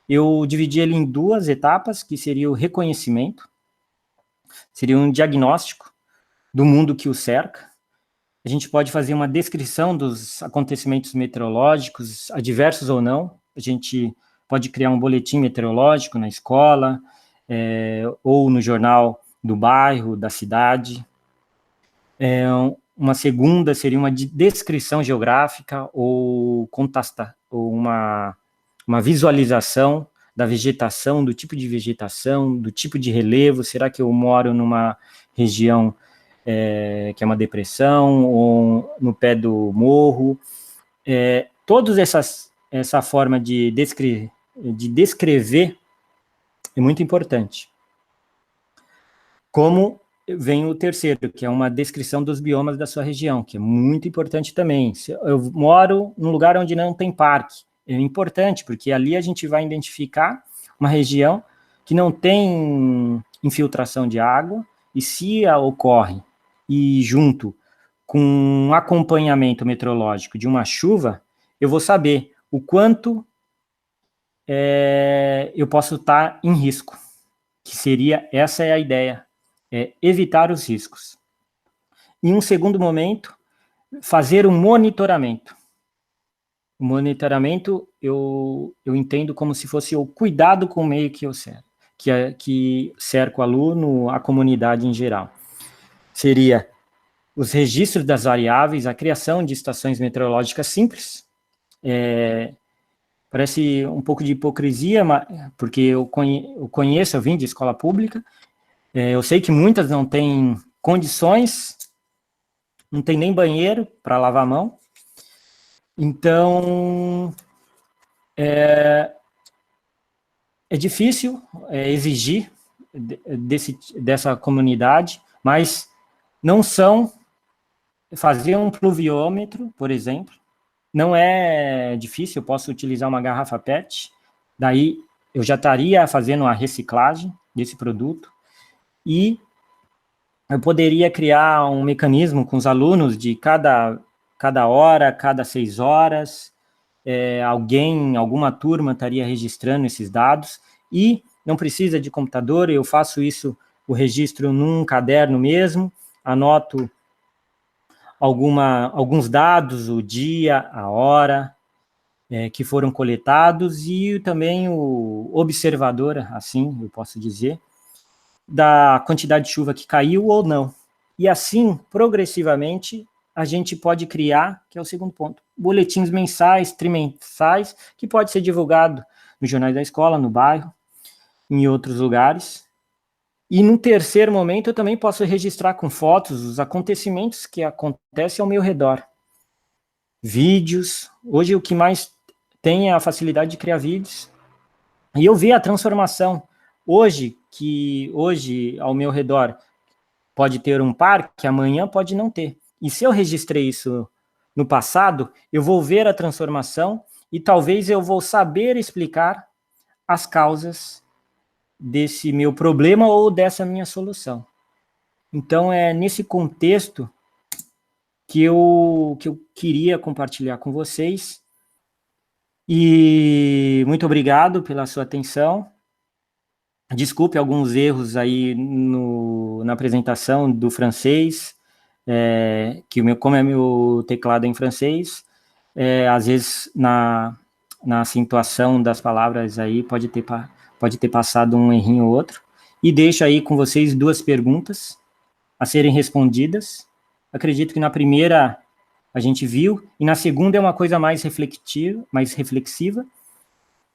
Eu dividi ele em 2 etapas, que seria o reconhecimento, seria um diagnóstico do mundo que o cerca. A gente pode fazer uma descrição dos acontecimentos meteorológicos, adversos ou não. A gente pode criar um boletim meteorológico na escola, ou no jornal do bairro, da cidade. Uma segunda seria uma descrição geográfica ou uma visualização da vegetação, do tipo de vegetação, do tipo de relevo. Será que eu moro numa região que é uma depressão, ou no pé do morro? Todas essa forma de descrever é muito importante. Como vem o terceiro, que é uma descrição dos biomas da sua região, que é muito importante também. Eu moro num lugar onde não tem parque. É importante, porque ali a gente vai identificar uma região que não tem infiltração de água, e se ocorre, e junto com um acompanhamento meteorológico de uma chuva, eu vou saber o quanto eu posso estar em risco, que seria, essa é a ideia, evitar os riscos. Em um segundo momento, fazer um monitoramento. O monitoramento eu entendo como se fosse o cuidado com o meio que eu cerco, que cerca o aluno, a comunidade em geral. Seria os registros das variáveis, a criação de estações meteorológicas simples. Parece um pouco de hipocrisia, porque eu conheço, eu vim de escola pública, eu sei que muitas não têm condições, não tem nem banheiro para lavar a mão. Então, é difícil exigir dessa comunidade, mas não são fazer um pluviômetro, por exemplo, não é difícil, eu posso utilizar uma garrafa PET, daí eu já estaria fazendo a reciclagem desse produto, e eu poderia criar um mecanismo com os alunos de cada hora, cada 6 horas, alguma turma estaria registrando esses dados, e não precisa de computador, eu faço isso, o registro num caderno mesmo, anoto alguns dados, o dia, a hora que foram coletados, e também o observador, assim eu posso dizer, da quantidade de chuva que caiu ou não. E assim, progressivamente, a gente pode criar, que é o segundo ponto, boletins mensais, trimensais, que pode ser divulgado nos jornais da escola, no bairro, em outros lugares. E no terceiro momento, eu também posso registrar com fotos os acontecimentos que acontecem ao meu redor. Vídeos. Hoje, o que mais tem é a facilidade de criar vídeos. E eu ver a transformação. Hoje, ao meu redor, pode ter um parque, amanhã pode não ter. E se eu registrei isso no passado, eu vou ver a transformação e talvez eu vou saber explicar as causas desse meu problema ou dessa minha solução. Então, é nesse contexto que eu queria compartilhar com vocês. E muito obrigado pela sua atenção. Desculpe alguns erros aí na apresentação do francês, como é meu teclado em francês, às vezes na acentuação das palavras aí pode ter passado um errinho ou outro. E deixo aí com vocês 2 perguntas a serem respondidas. Acredito que na primeira a gente viu, e na segunda é uma coisa mais reflexiva,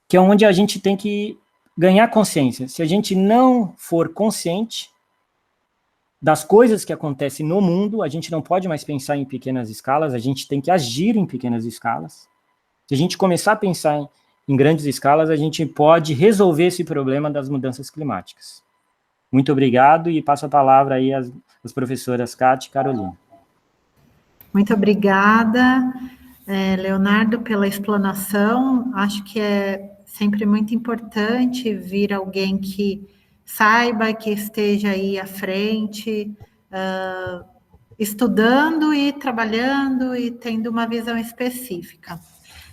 que é onde a gente tem que ganhar consciência. Se a gente não for consciente das coisas que acontecem no mundo, a gente não pode mais pensar em pequenas escalas, a gente tem que agir em pequenas escalas. Se a gente começar a pensar em grandes escalas, a gente pode resolver esse problema das mudanças climáticas. Muito obrigado, e passo a palavra aí às professoras Kátia e Carolina. Muito obrigada, Leonardo, pela explanação. Acho que é sempre muito importante vir alguém que saiba, que esteja aí à frente, estudando e trabalhando e tendo uma visão específica.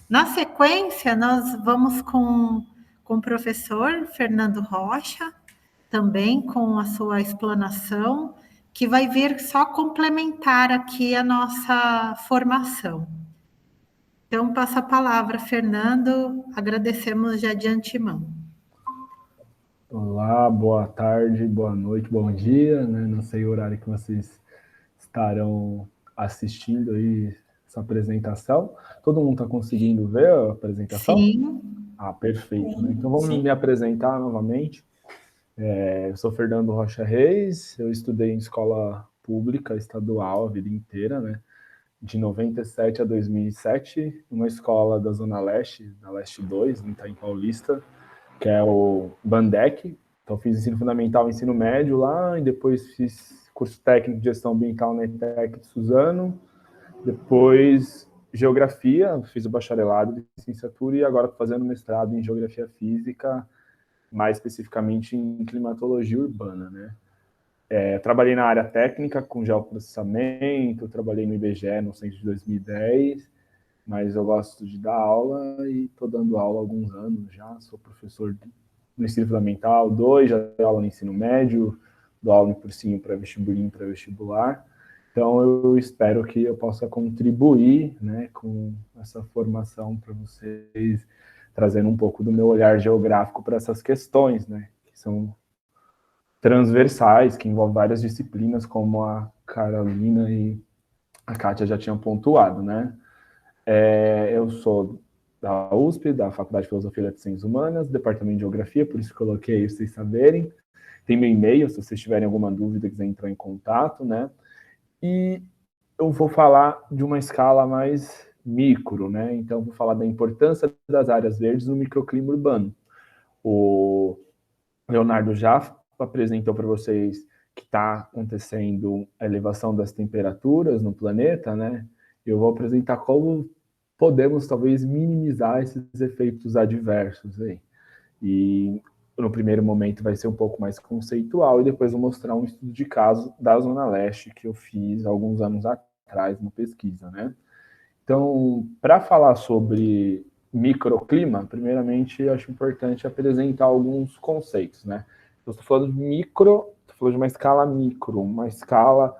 Na sequência, nós vamos com o professor Fernando Rocha, também com a sua explanação, que vai vir só complementar aqui a nossa formação. Então, passo a palavra, Fernando, agradecemos já de antemão. Olá, boa tarde, boa noite, bom dia, né? Não sei o horário que vocês estarão assistindo aí essa apresentação. Todo mundo está conseguindo ver a apresentação? Sim. Ah, perfeito. Né? Então, vamos me apresentar novamente. Eu sou Fernando Rocha Reis, eu estudei em escola pública estadual a vida inteira, né? De 97 a 2007, numa escola da Zona Leste, da Leste 2, no Itaim Paulista, que é o Bandec. Então, fiz ensino fundamental e ensino médio lá, e depois fiz curso técnico de gestão ambiental na ETEC de Suzano, depois geografia, fiz o bacharelado de licenciatura, e agora estou fazendo mestrado em geografia física mais especificamente em climatologia urbana, né? Trabalhei na área técnica com geoprocessamento, trabalhei no IBGE no censo de 2010, mas eu gosto de dar aula e estou dando aula há alguns anos já, sou professor no ensino fundamental 2, já dei aula no ensino médio, dou aula no cursinho pré-vestibulinho, pré-vestibular, então eu espero que eu possa contribuir, né, com essa formação para vocês, trazendo um pouco do meu olhar geográfico para essas questões, né, que são transversais, que envolvem várias disciplinas, como a Carolina e a Kátia já tinham pontuado, né. Eu sou da USP, da Faculdade de Filosofia e Letras e Ciências Humanas, Departamento de Geografia, por isso que coloquei aí, vocês saberem. Tem meu e-mail, se vocês tiverem alguma dúvida, quiserem entrar em contato, né? E eu vou falar de uma escala mais micro, né? Então, vou falar da importância das áreas verdes no microclima urbano. O Leonardo já apresentou para vocês que está acontecendo a elevação das temperaturas no planeta, né? Eu vou apresentar como podemos, talvez, minimizar esses efeitos adversos aí. E, no primeiro momento, vai ser um pouco mais conceitual, e depois vou mostrar um estudo de caso da Zona Leste que eu fiz alguns anos atrás, uma pesquisa, né? Então, para falar sobre microclima, primeiramente, eu acho importante apresentar alguns conceitos, né? Eu estou falando de micro, estou falando de uma escala micro, uma escala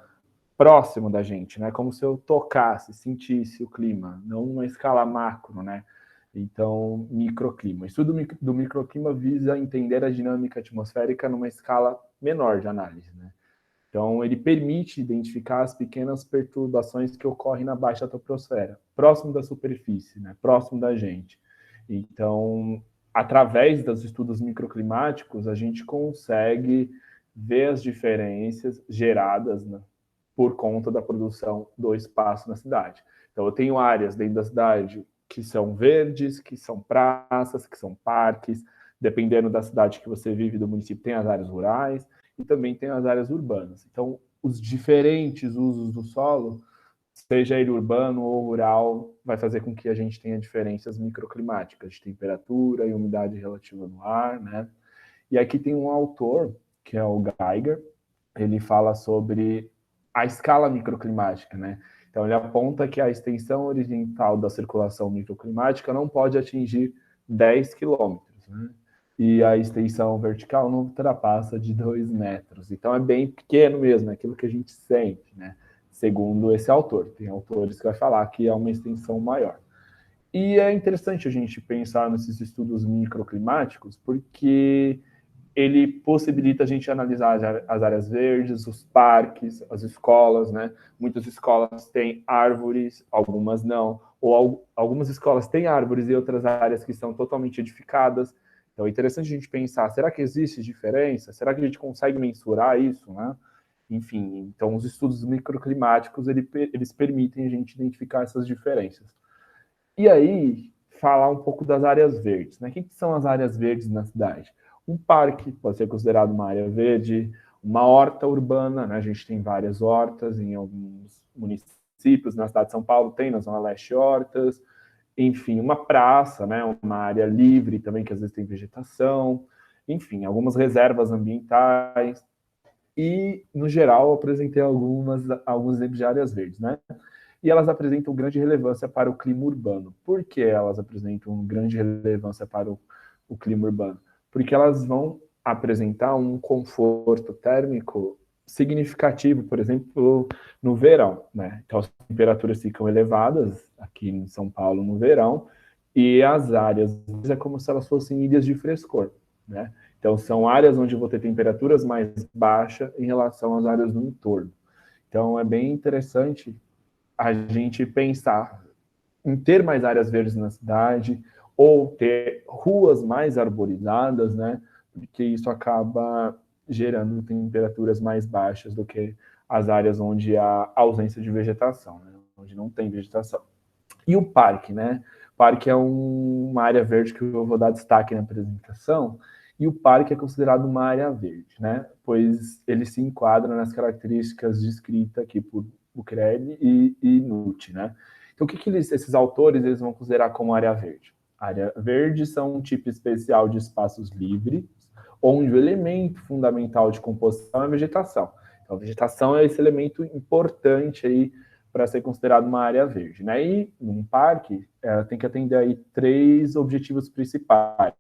próximo da gente, né? Como se eu tocasse, sentisse o clima, não uma escala macro, né? Então, microclima. O estudo do microclima visa entender a dinâmica atmosférica numa escala menor de análise, né? Então, ele permite identificar as pequenas perturbações que ocorrem na baixa troposfera, próximo da superfície, né? Próximo da gente. Então, através dos estudos microclimáticos, a gente consegue ver as diferenças geradas, né, por conta da produção do espaço na cidade. Então, eu tenho áreas dentro da cidade que são verdes, que são praças, que são parques, dependendo da cidade que você vive, do município, tem as áreas rurais e também tem as áreas urbanas. Então, os diferentes usos do solo, seja ele urbano ou rural, vai fazer com que a gente tenha diferenças microclimáticas de temperatura e umidade relativa no ar, né? E aqui tem um autor, que é o Geiger, ele fala sobre a escala microclimática, né? Então, ele aponta que a extensão horizontal da circulação microclimática não pode atingir 10 quilômetros, né? E a extensão vertical não ultrapassa de 2 metros. Então, é bem pequeno mesmo, é aquilo que a gente sente, né? Segundo esse autor. Tem autores que vai falar que é uma extensão maior. E é interessante a gente pensar nesses estudos microclimáticos, porque ele possibilita a gente analisar as áreas verdes, os parques, as escolas, né? Muitas escolas têm árvores, algumas não. Ou algumas escolas têm árvores e outras áreas que são totalmente edificadas. Então é interessante a gente pensar, será que existe diferença? Será que a gente consegue mensurar isso, né? Enfim, então os estudos microclimáticos, eles permitem a gente identificar essas diferenças. E aí, falar um pouco das áreas verdes, né? O que são as áreas verdes na cidade? Um parque pode ser considerado uma área verde, uma horta urbana, né? A gente tem várias hortas em alguns municípios, na cidade de São Paulo tem, na Zona Leste, hortas, enfim, uma praça, né? Uma área livre também, que às vezes tem vegetação, enfim, algumas reservas ambientais, e, no geral, eu apresentei alguns exemplos de áreas verdes, né? E elas apresentam grande relevância para o clima urbano. Por que elas apresentam grande relevância para o clima urbano? Porque elas vão apresentar um conforto térmico significativo, por exemplo, no verão, né? Então, as temperaturas ficam elevadas aqui em São Paulo no verão, e as áreas é como se elas fossem ilhas de frescor, né? Então, são áreas onde eu vou ter temperaturas mais baixas em relação às áreas do entorno. Então, é bem interessante a gente pensar em ter mais áreas verdes na cidade, ou ter ruas mais arborizadas, né? Porque isso acaba gerando temperaturas mais baixas do que as áreas onde há ausência de vegetação, né? Onde não tem vegetação. E o parque, né? O parque é uma área verde que eu vou dar destaque na apresentação, e o parque é considerado uma área verde, né? Pois ele se enquadra nas características descritas aqui por Buchrelli e Nutt, né? Então, o que esses autores eles vão considerar como área verde? Área verde são um tipo especial de espaços livres, onde o elemento fundamental de composição é a vegetação. Então, a vegetação é esse elemento importante aí para ser considerado uma área verde, né? E num parque, ela tem que atender aí 3 objetivos principais: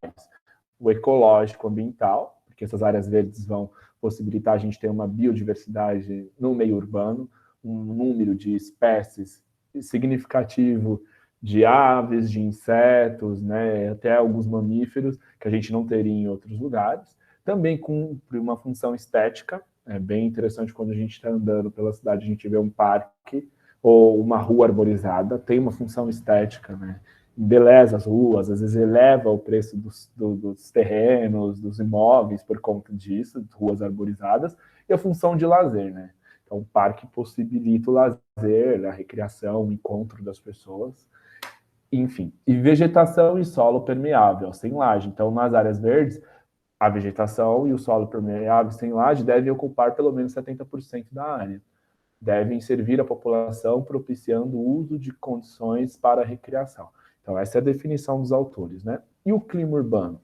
o ecológico ambiental, porque essas áreas verdes vão possibilitar a gente ter uma biodiversidade no meio urbano, um número de espécies significativo de aves, de insetos, né, até alguns mamíferos que a gente não teria em outros lugares. Também cumpre uma função estética. É bem interessante quando a gente está andando pela cidade, a gente vê um parque ou uma rua arborizada, tem uma função estética, né? Embeleza as ruas, às vezes eleva o preço dos terrenos, dos imóveis por conta disso, ruas arborizadas, e a função de lazer, né? Então, o parque possibilita o lazer, a recreação, o encontro das pessoas, enfim. E vegetação e solo permeável, sem laje. Então, nas áreas verdes, a vegetação e o solo permeável sem laje devem ocupar pelo menos 70% da área. Devem servir a população, propiciando o uso de condições para a recreação. Então, essa é a definição dos autores, né? E o clima urbano?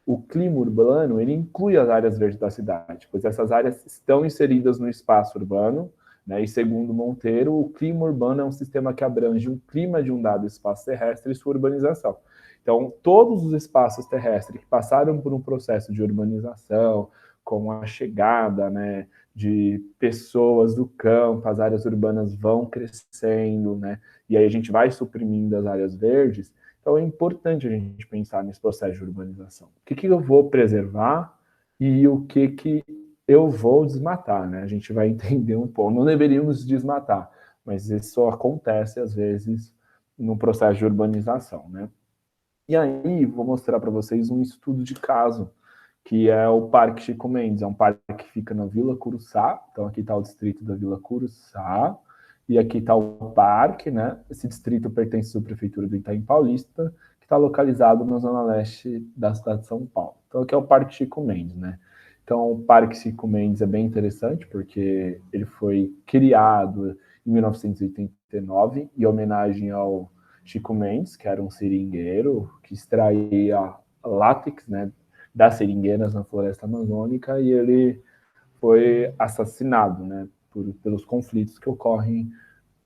O clima urbano, ele inclui as áreas verdes da cidade, pois essas áreas estão inseridas no espaço urbano, né? E segundo Monteiro, o clima urbano é um sistema que abrange um clima de um dado espaço terrestre e sua urbanização. Então, todos os espaços terrestres que passaram por um processo de urbanização, com a chegada, né, de pessoas do campo, as áreas urbanas vão crescendo, né, e aí a gente vai suprimindo as áreas verdes. Então é importante a gente pensar nesse processo de urbanização. O que eu vou preservar e o que eu vou desmatar, né? A gente vai entender um pouco. Não deveríamos desmatar, mas isso só acontece, às vezes, no processo de urbanização, né? E aí, vou mostrar para vocês um estudo de caso, que é o Parque Chico Mendes. É um parque que fica na Vila Curuçá. Então, aqui está o distrito da Vila Curuçá. E aqui está o parque, né? Esse distrito pertence à Prefeitura do Itaim Paulista, que está localizado na zona leste da cidade de São Paulo. Então, aqui é o Parque Chico Mendes, né? Então, o Parque Chico Mendes é bem interessante, porque ele foi criado em 1989, em homenagem ao Chico Mendes, que era um seringueiro que extraía látex, né, das seringueiras na floresta amazônica, e ele foi assassinado, né, pelos conflitos que ocorrem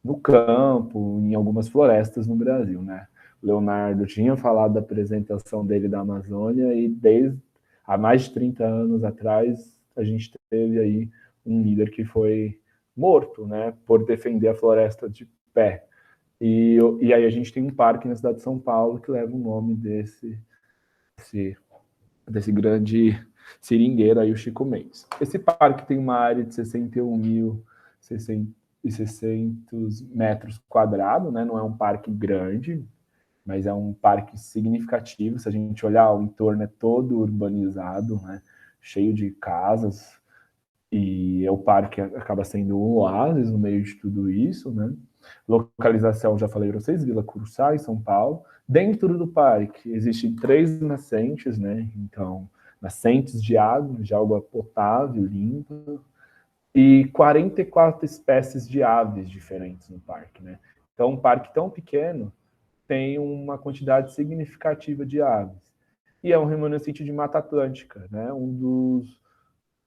no campo, em algumas florestas no Brasil, né. O Leonardo tinha falado da apresentação dele da Amazônia, e desde há mais de 30 anos atrás a gente teve aí um líder que foi morto, né, por defender a floresta de pé. E aí a gente tem um parque na cidade de São Paulo que leva o nome desse grande seringueiro aí, o Chico Mendes. Esse parque tem uma área de 61.600 metros quadrados, né? Não é um parque grande, mas é um parque significativo. Se a gente olhar, o entorno é todo urbanizado, né? Cheio de casas, e o parque acaba sendo um oásis no meio de tudo isso, né? Localização, já falei para vocês, Vila Curuçá, em São Paulo. Dentro do parque existem 3 nascentes, né? Então, nascentes de água potável, limpa, e 44 espécies de aves diferentes no parque, né? Então, um parque tão pequeno tem uma quantidade significativa de aves. E é um remanescente de Mata Atlântica, né? Um dos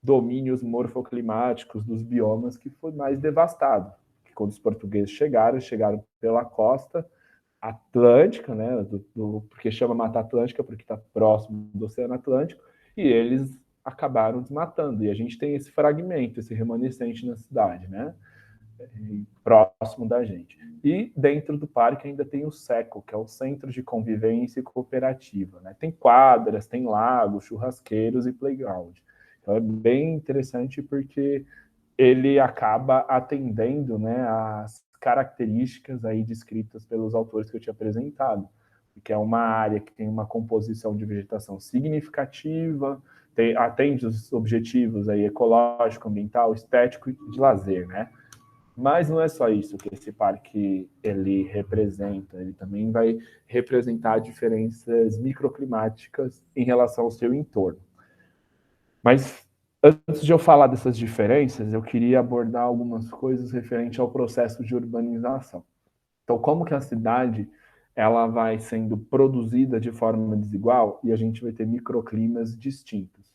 domínios morfoclimáticos dos biomas que foi mais devastado. Quando os portugueses chegaram pela costa atlântica, né, porque chama Mata Atlântica, porque está próximo do Oceano Atlântico, e eles acabaram desmatando. E a gente tem esse fragmento, esse remanescente na cidade, né, próximo da gente. E dentro do parque ainda tem o SECO, que é o Centro de Convivência e Cooperativa, né? Tem quadras, tem lagos, churrasqueiros e playground. Então é bem interessante porque ele acaba atendendo, né, as características aí descritas pelos autores que eu tinha apresentado, que é uma área que tem uma composição de vegetação significativa, atende os objetivos aí ecológico, ambiental, estético e de lazer, né? Mas não é só isso que esse parque ele representa, ele também vai representar diferenças microclimáticas em relação ao seu entorno. Mas antes de eu falar dessas diferenças, eu queria abordar algumas coisas referente ao processo de urbanização. Então, como que a cidade ela vai sendo produzida de forma desigual e a gente vai ter microclimas distintos.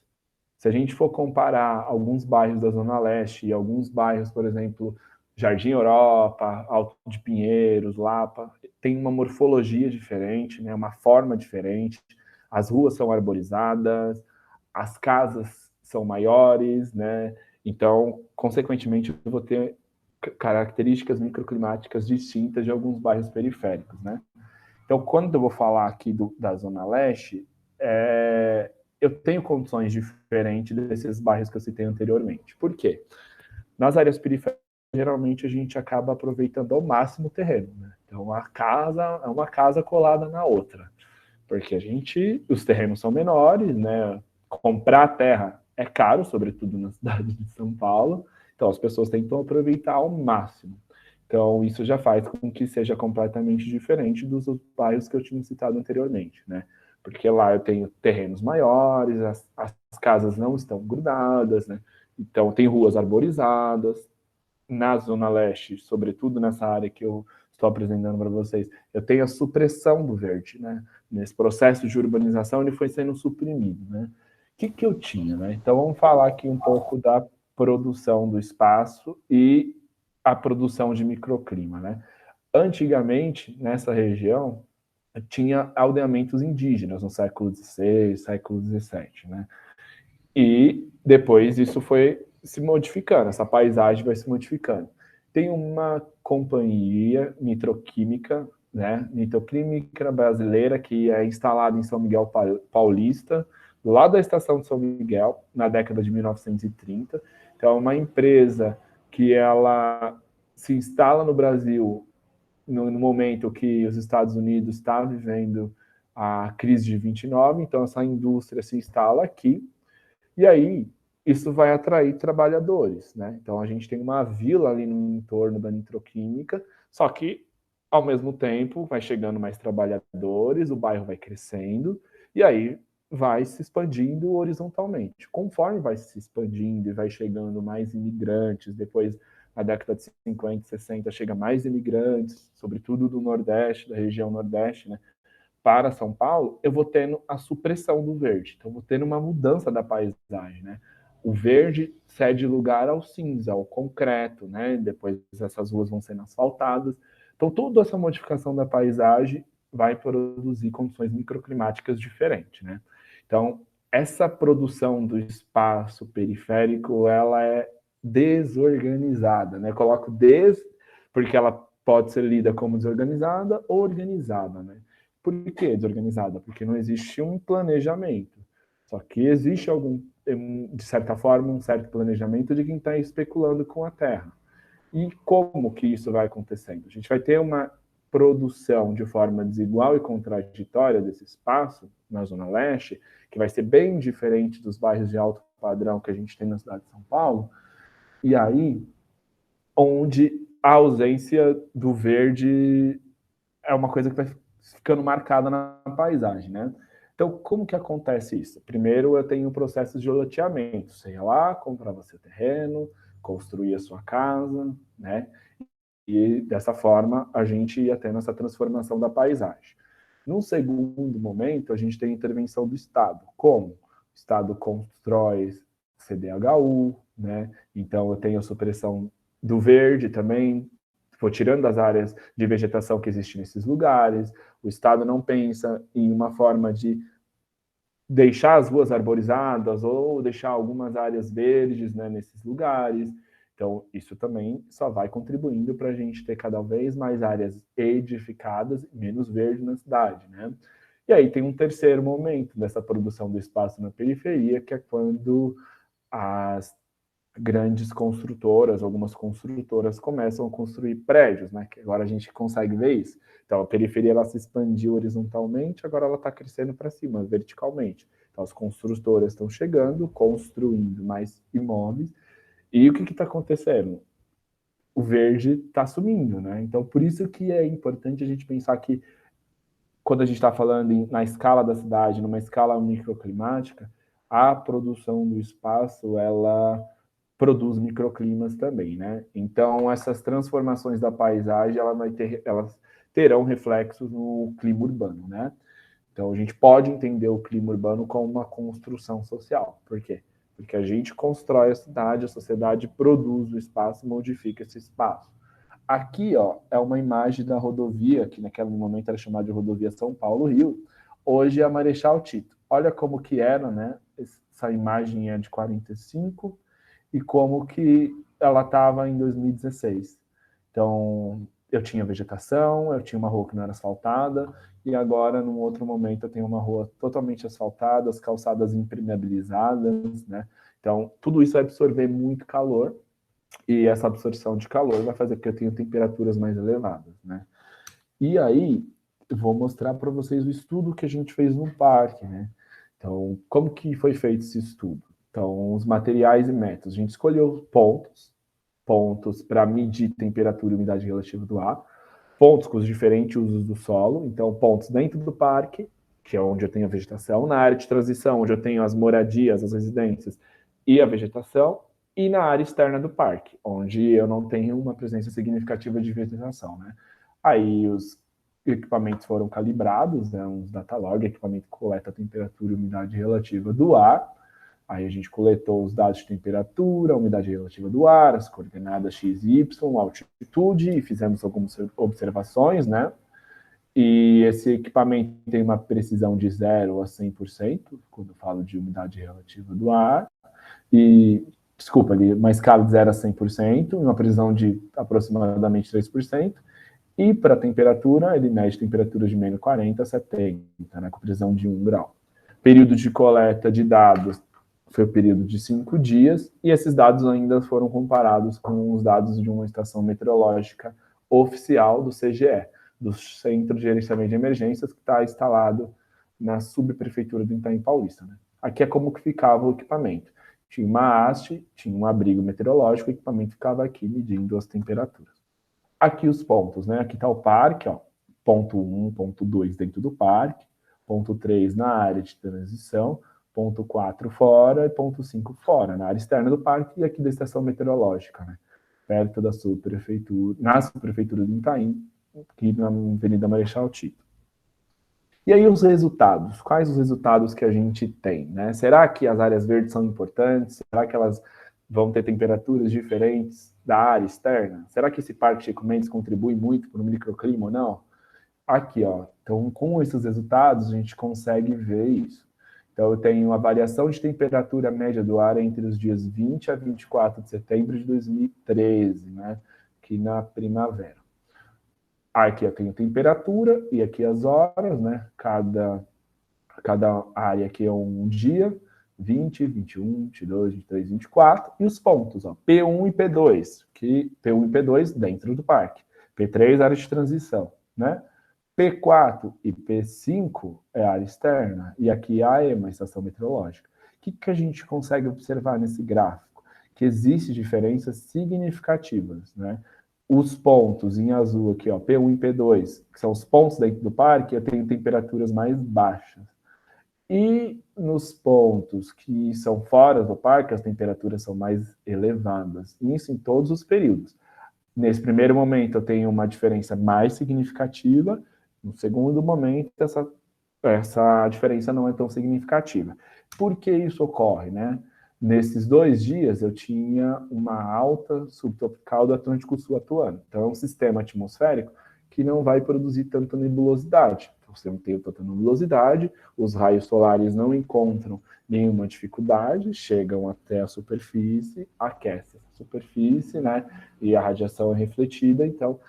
Se a gente for comparar alguns bairros da Zona Leste e alguns bairros, por exemplo, Jardim Europa, Alto de Pinheiros, Lapa, tem uma morfologia diferente, né, uma forma diferente, as ruas são arborizadas, as casas são maiores, né, então, consequentemente, eu vou ter características microclimáticas distintas de alguns bairros periféricos, né. Então, quando eu vou falar aqui da Zona Leste, eu tenho condições diferentes desses bairros que eu citei anteriormente. Por quê? Nas áreas periféricas, geralmente a gente acaba aproveitando ao máximo o terreno, né? Então, a casa é uma casa colada na outra, porque os terrenos são menores, né? Comprar terra é caro, sobretudo na cidade de São Paulo, então as pessoas tentam aproveitar ao máximo. Então, isso já faz com que seja completamente diferente dos bairros que eu tinha citado anteriormente, né? Porque lá eu tenho terrenos maiores, as casas não estão grudadas, né? Então, tem ruas arborizadas. Na Zona Leste, sobretudo nessa área que eu estou apresentando para vocês, eu tenho a supressão do verde, né? Nesse processo de urbanização, ele foi sendo suprimido, né? O que eu tinha, né? Então, vamos falar aqui um pouco da produção do espaço e a produção de microclima, né? Antigamente, nessa região, tinha aldeamentos indígenas no século XVI, século XVII, né? E depois isso foi se modificando, essa paisagem vai se modificando. Tem uma companhia nitroquímica, né, nitroquímica brasileira, que é instalada em São Miguel Paulista, do lado da estação de São Miguel, na década de 1930. Então, é uma empresa que ela se instala no Brasil no momento que os Estados Unidos está vivendo a crise de 29, então essa indústria se instala aqui, e aí isso vai atrair trabalhadores, né? Então a gente tem uma vila ali no entorno da nitroquímica, só que ao mesmo tempo vai chegando mais trabalhadores, o bairro vai crescendo, e aí vai se expandindo horizontalmente. Conforme vai se expandindo e vai chegando mais imigrantes, depois na década de 50, 60 chega mais imigrantes, sobretudo do Nordeste, da região Nordeste, né? Para São Paulo, eu vou tendo a supressão do verde. Então, vou tendo uma mudança da paisagem, né? O verde cede lugar ao cinza, ao concreto, né? Depois essas ruas vão sendo asfaltadas. Então, toda essa modificação da paisagem vai produzir condições microclimáticas diferentes, né? Então, essa produção do espaço periférico, ela é desorganizada, né? Coloco porque ela pode ser lida como desorganizada ou organizada, né? Por que desorganizada? Porque não existe um planejamento. Só que existe de certa forma, um certo planejamento de quem está especulando com a terra. E como que isso vai acontecendo? A gente vai ter uma produção de forma desigual e contraditória desse espaço na Zona Leste, que vai ser bem diferente dos bairros de alto padrão que a gente tem na cidade de São Paulo, e aí onde a ausência do verde é uma coisa que vai ficando marcada na paisagem, né? Então, como que acontece isso? Primeiro, eu tenho um processo de loteamento. Você ia lá, comprava seu terreno, construía sua casa, né? E dessa forma, a gente ia tendo essa transformação da paisagem. Num segundo momento, a gente tem a intervenção do Estado. Como? O Estado constrói CDHU, né? Então, eu tenho a supressão do verde também, vou tirando as áreas de vegetação que existem nesses lugares. O Estado não pensa em uma forma de deixar as ruas arborizadas ou deixar algumas áreas verdes, né, nesses lugares. Então, isso também só vai contribuindo para a gente ter cada vez mais áreas edificadas e menos verde na cidade, né? E aí tem um terceiro momento dessa produção do espaço na periferia, que é quando as grandes construtoras, algumas construtoras começam a construir prédios, né? Que agora a gente consegue ver isso. Então, a periferia ela se expandiu horizontalmente, agora ela está crescendo para cima, verticalmente. Então, as construtoras estão chegando, construindo mais imóveis. E o que está acontecendo? O verde está sumindo, né? Então, por isso que é importante a gente pensar que, quando a gente está falando na escala da cidade, numa escala microclimática, a produção do espaço, ela produz microclimas também, né? Então, essas transformações da paisagem, elas terão reflexos no clima urbano, né? Então, a gente pode entender o clima urbano como uma construção social. Por quê? Porque a gente constrói a sociedade produz o espaço e modifica esse espaço. Aqui, ó, é uma imagem da rodovia, que naquele momento era chamada de rodovia São Paulo-Rio, hoje é a Marechal Tito. Olha como que era, né? Essa imagem é de 45 e como que ela estava em 2016. Então, eu tinha vegetação, eu tinha uma rua que não era asfaltada, e agora, num outro momento, eu tenho uma rua totalmente asfaltada, as calçadas impermeabilizadas, né? Então, tudo isso vai absorver muito calor, e essa absorção de calor vai fazer com que eu tenha temperaturas mais elevadas, né? E aí, eu vou mostrar para vocês o estudo que a gente fez no parque, né? Então, como que foi feito esse estudo? Então, os materiais e métodos. A gente escolheu pontos para medir temperatura e umidade relativa do ar, pontos com os diferentes usos do solo, então pontos dentro do parque, que é onde eu tenho a vegetação, na área de transição, onde eu tenho as moradias, as residências e a vegetação, e na área externa do parque, onde eu não tenho uma presença significativa de vegetação, né? Aí os equipamentos foram calibrados, né, uns datalog, equipamento que coleta a temperatura e umidade relativa do ar. Aí a gente coletou os dados de temperatura, umidade relativa do ar, as coordenadas x e y, altitude, e fizemos algumas observações, né? E esse equipamento tem uma precisão de 0 a 100%, quando eu falo de umidade relativa do ar, e, desculpa, ali, uma escala de 0 a 100%, uma precisão de aproximadamente 3%, e para a temperatura, ele mede temperaturas de menos 40 a 70, né, com precisão de 1 grau. Período de coleta de dados foi o período de 5 dias, e esses dados ainda foram comparados com os dados de uma estação meteorológica oficial do CGE, do Centro de Gerenciamento de Emergências, que está instalado na subprefeitura do Itaim Paulista, né? Aqui é como que ficava o equipamento. Tinha uma haste, tinha um abrigo meteorológico, o equipamento ficava aqui medindo as temperaturas. Aqui os pontos, né? Aqui está o parque, ó, ponto 1, ponto 2 dentro do parque, ponto 3 na área de transição, ponto 4 fora e ponto 5 fora, na área externa do parque e aqui da estação meteorológica, né? Perto da subprefeitura, na subprefeitura do Itaim, aqui na Avenida Marechal Tito. E aí os resultados, quais os resultados que a gente tem, né? Será que as áreas verdes são importantes? Será que elas vão ter temperaturas diferentes da área externa? Será que esse Parque Chico Mendes contribui muito para o microclima ou não? Aqui, ó, então com esses resultados a gente consegue ver isso. Então eu tenho a variação de temperatura média do ar entre os dias 20 a 24 de setembro de 2013, né? Aqui na primavera. Aqui eu tenho temperatura e aqui as horas, né? Cada área aqui é um dia, 20, 21, 22, 23, 24, e os pontos, ó, P1 e P2, que P1 e P2 dentro do parque, P3 área de transição, né? P4 e P5 é área externa, e aqui A é uma estação meteorológica. O que a gente consegue observar nesse gráfico? Que existem diferenças significativas, né? Os pontos em azul aqui, ó, P1 e P2, que são os pontos dentro do parque, eu tenho temperaturas mais baixas. E nos pontos que são fora do parque, as temperaturas são mais elevadas. Isso em todos os períodos. Nesse primeiro momento, eu tenho uma diferença mais significativa. No segundo momento, essa diferença não é tão significativa. Por que isso ocorre, né? Nesses 2 dias, eu tinha uma alta subtropical do Atlântico Sul atuando. Então, é um sistema atmosférico que não vai produzir tanta nebulosidade. Você não tem tanta nebulosidade, os raios solares não encontram nenhuma dificuldade, chegam até a superfície, aquecem a superfície, né? E a radiação é refletida, então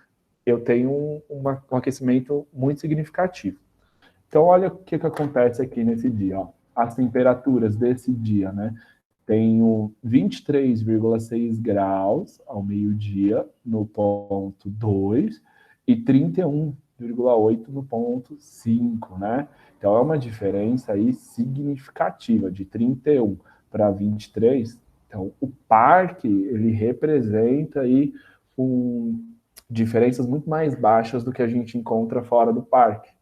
eu tenho um aquecimento muito significativo. Então, olha o que acontece aqui nesse dia, ó. As temperaturas desse dia, né? Tenho 23,6 graus ao meio-dia no ponto 2 e 31,8 no ponto 5, né? Então, é uma diferença aí significativa, de 31 para 23. Então, o parque, ele representa aí diferenças muito mais baixas do que a gente encontra fora do parque.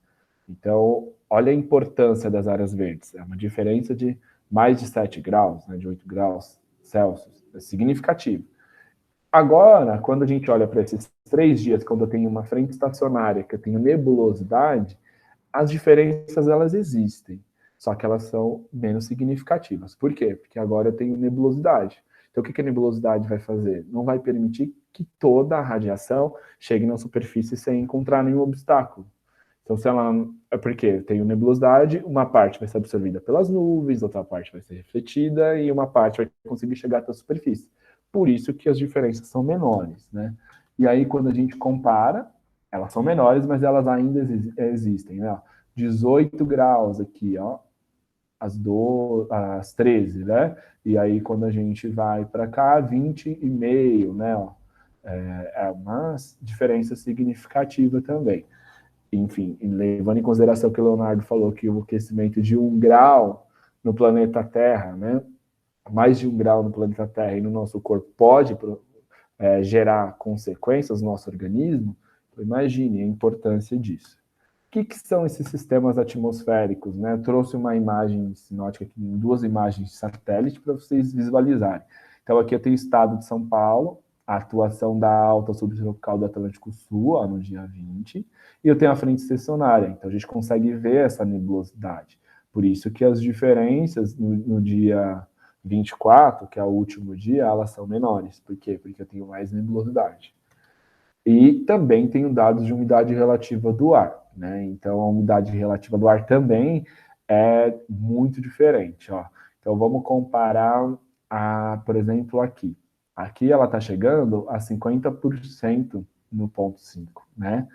Então, olha a importância das áreas verdes. É uma diferença de mais de 7 graus, né, de 8 graus Celsius. É significativo. Agora, quando a gente olha para esse 3 dias, quando eu tenho uma frente estacionária, que eu tenho nebulosidade, as diferenças elas existem, só que elas são menos significativas. Por quê? Porque agora eu tenho nebulosidade. Então, o que a nebulosidade vai fazer? Não vai permitir que toda a radiação chegue na superfície sem encontrar nenhum obstáculo. Então, se ela... É porque eu tenho nebulosidade, uma parte vai ser absorvida pelas nuvens, outra parte vai ser refletida e uma parte vai conseguir chegar até a superfície. Por isso que as diferenças são menores, né? E aí, quando a gente compara, elas são menores, mas elas ainda existem, né? 18 graus aqui, ó, às 13, né? E aí, quando a gente vai para cá, 20,5, né? Ó, é uma diferença significativa também. Enfim, levando em consideração que o Leonardo falou que o aquecimento de 1 grau no planeta Terra, né? Mais de 1 grau no planeta Terra e no nosso corpo pode gerar consequências no nosso organismo, então imagine a importância disso. O que são esses sistemas atmosféricos? Né? Eu trouxe uma imagem sinótica aqui, 2 imagens de satélite para vocês visualizarem. Então aqui eu tenho o estado de São Paulo, a atuação da alta subtropical do Atlântico Sul, ó, no dia 20, e eu tenho a frente estacionária, então a gente consegue ver essa nebulosidade. Por isso que as diferenças no dia 24, que é o último dia, elas são menores. Por quê? Porque eu tenho mais nebulosidade. E também tenho dados de umidade relativa do ar, né? Então, a umidade relativa do ar também é muito diferente, ó. Então, vamos comparar, por exemplo, aqui. Aqui ela está chegando a 50% no ponto 5, né?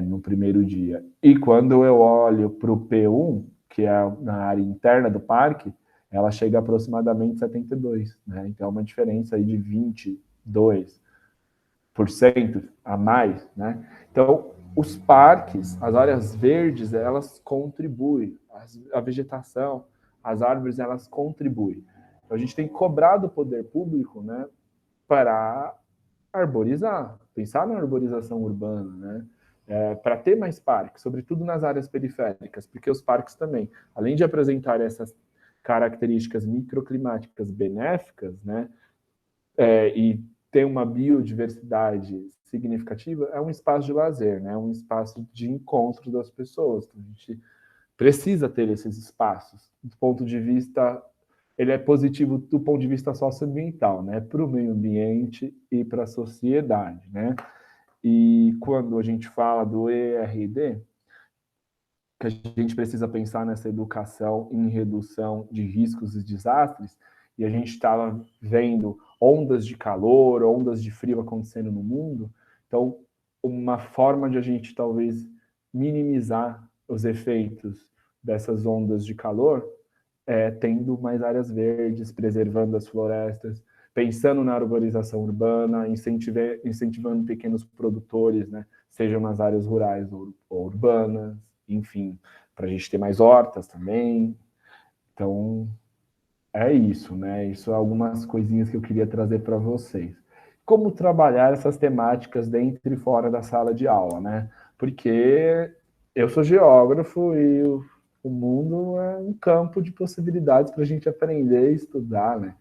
No primeiro dia. E quando eu olho para o P1, que é na área interna do parque, ela chega a aproximadamente 72, né? Então, é uma diferença aí de 22% a mais, né? Então, os parques, as áreas verdes, elas contribuem, a vegetação, as árvores, elas contribuem. Então, a gente tem que cobrar do poder público, né, para arborizar, pensar na arborização urbana, né? Para ter mais parques, sobretudo nas áreas periféricas, porque os parques também, além de apresentar essas características microclimáticas benéficas, né, e ter uma biodiversidade significativa, é um espaço de lazer, né, um espaço de encontro das pessoas. Então, a gente precisa ter esses espaços, do ponto de vista, ele é positivo do ponto de vista socioambiental, né, para o meio ambiente e para a sociedade, né. E quando a gente fala do ERD, que a gente precisa pensar nessa educação em redução de riscos e desastres, e a gente estava vendo ondas de calor, ondas de frio acontecendo no mundo, então uma forma de a gente talvez minimizar os efeitos dessas ondas de calor é tendo mais áreas verdes, preservando as florestas, pensando na arborização urbana, incentivando pequenos produtores, né, sejam nas áreas rurais ou urbanas, enfim, para a gente ter mais hortas também. Então, é isso, né? Isso é algumas coisinhas que eu queria trazer para vocês. Como trabalhar essas temáticas dentro e fora da sala de aula, né? Porque eu sou geógrafo e o mundo é um campo de possibilidades para a gente aprender e estudar, né?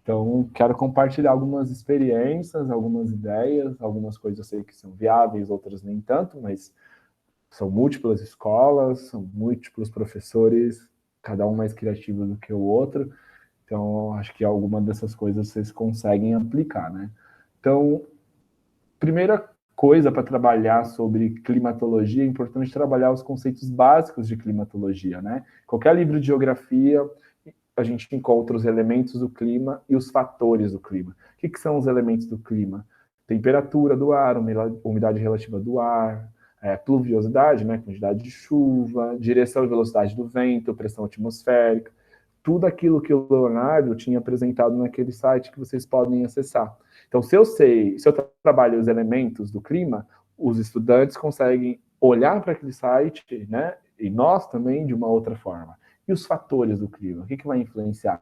Então, quero compartilhar algumas experiências, algumas ideias, algumas coisas eu sei que são viáveis, outras nem tanto, mas são múltiplas escolas, são múltiplos professores, cada um mais criativo do que o outro. Então, acho que alguma dessas coisas vocês conseguem aplicar, né? Então, primeira coisa para trabalhar sobre climatologia, é importante trabalhar os conceitos básicos de climatologia, né? Qualquer livro de geografia, a gente encontra os elementos do clima e os fatores do clima. O que são os elementos do clima? Temperatura do ar, umidade relativa do ar, pluviosidade, né, quantidade de chuva, direção e velocidade do vento, pressão atmosférica, tudo aquilo que o Leonardo tinha apresentado naquele site que vocês podem acessar. Então, se eu trabalho os elementos do clima, os estudantes conseguem olhar para aquele site, né, e nós também de uma outra forma. E os fatores do clima, o que vai influenciar?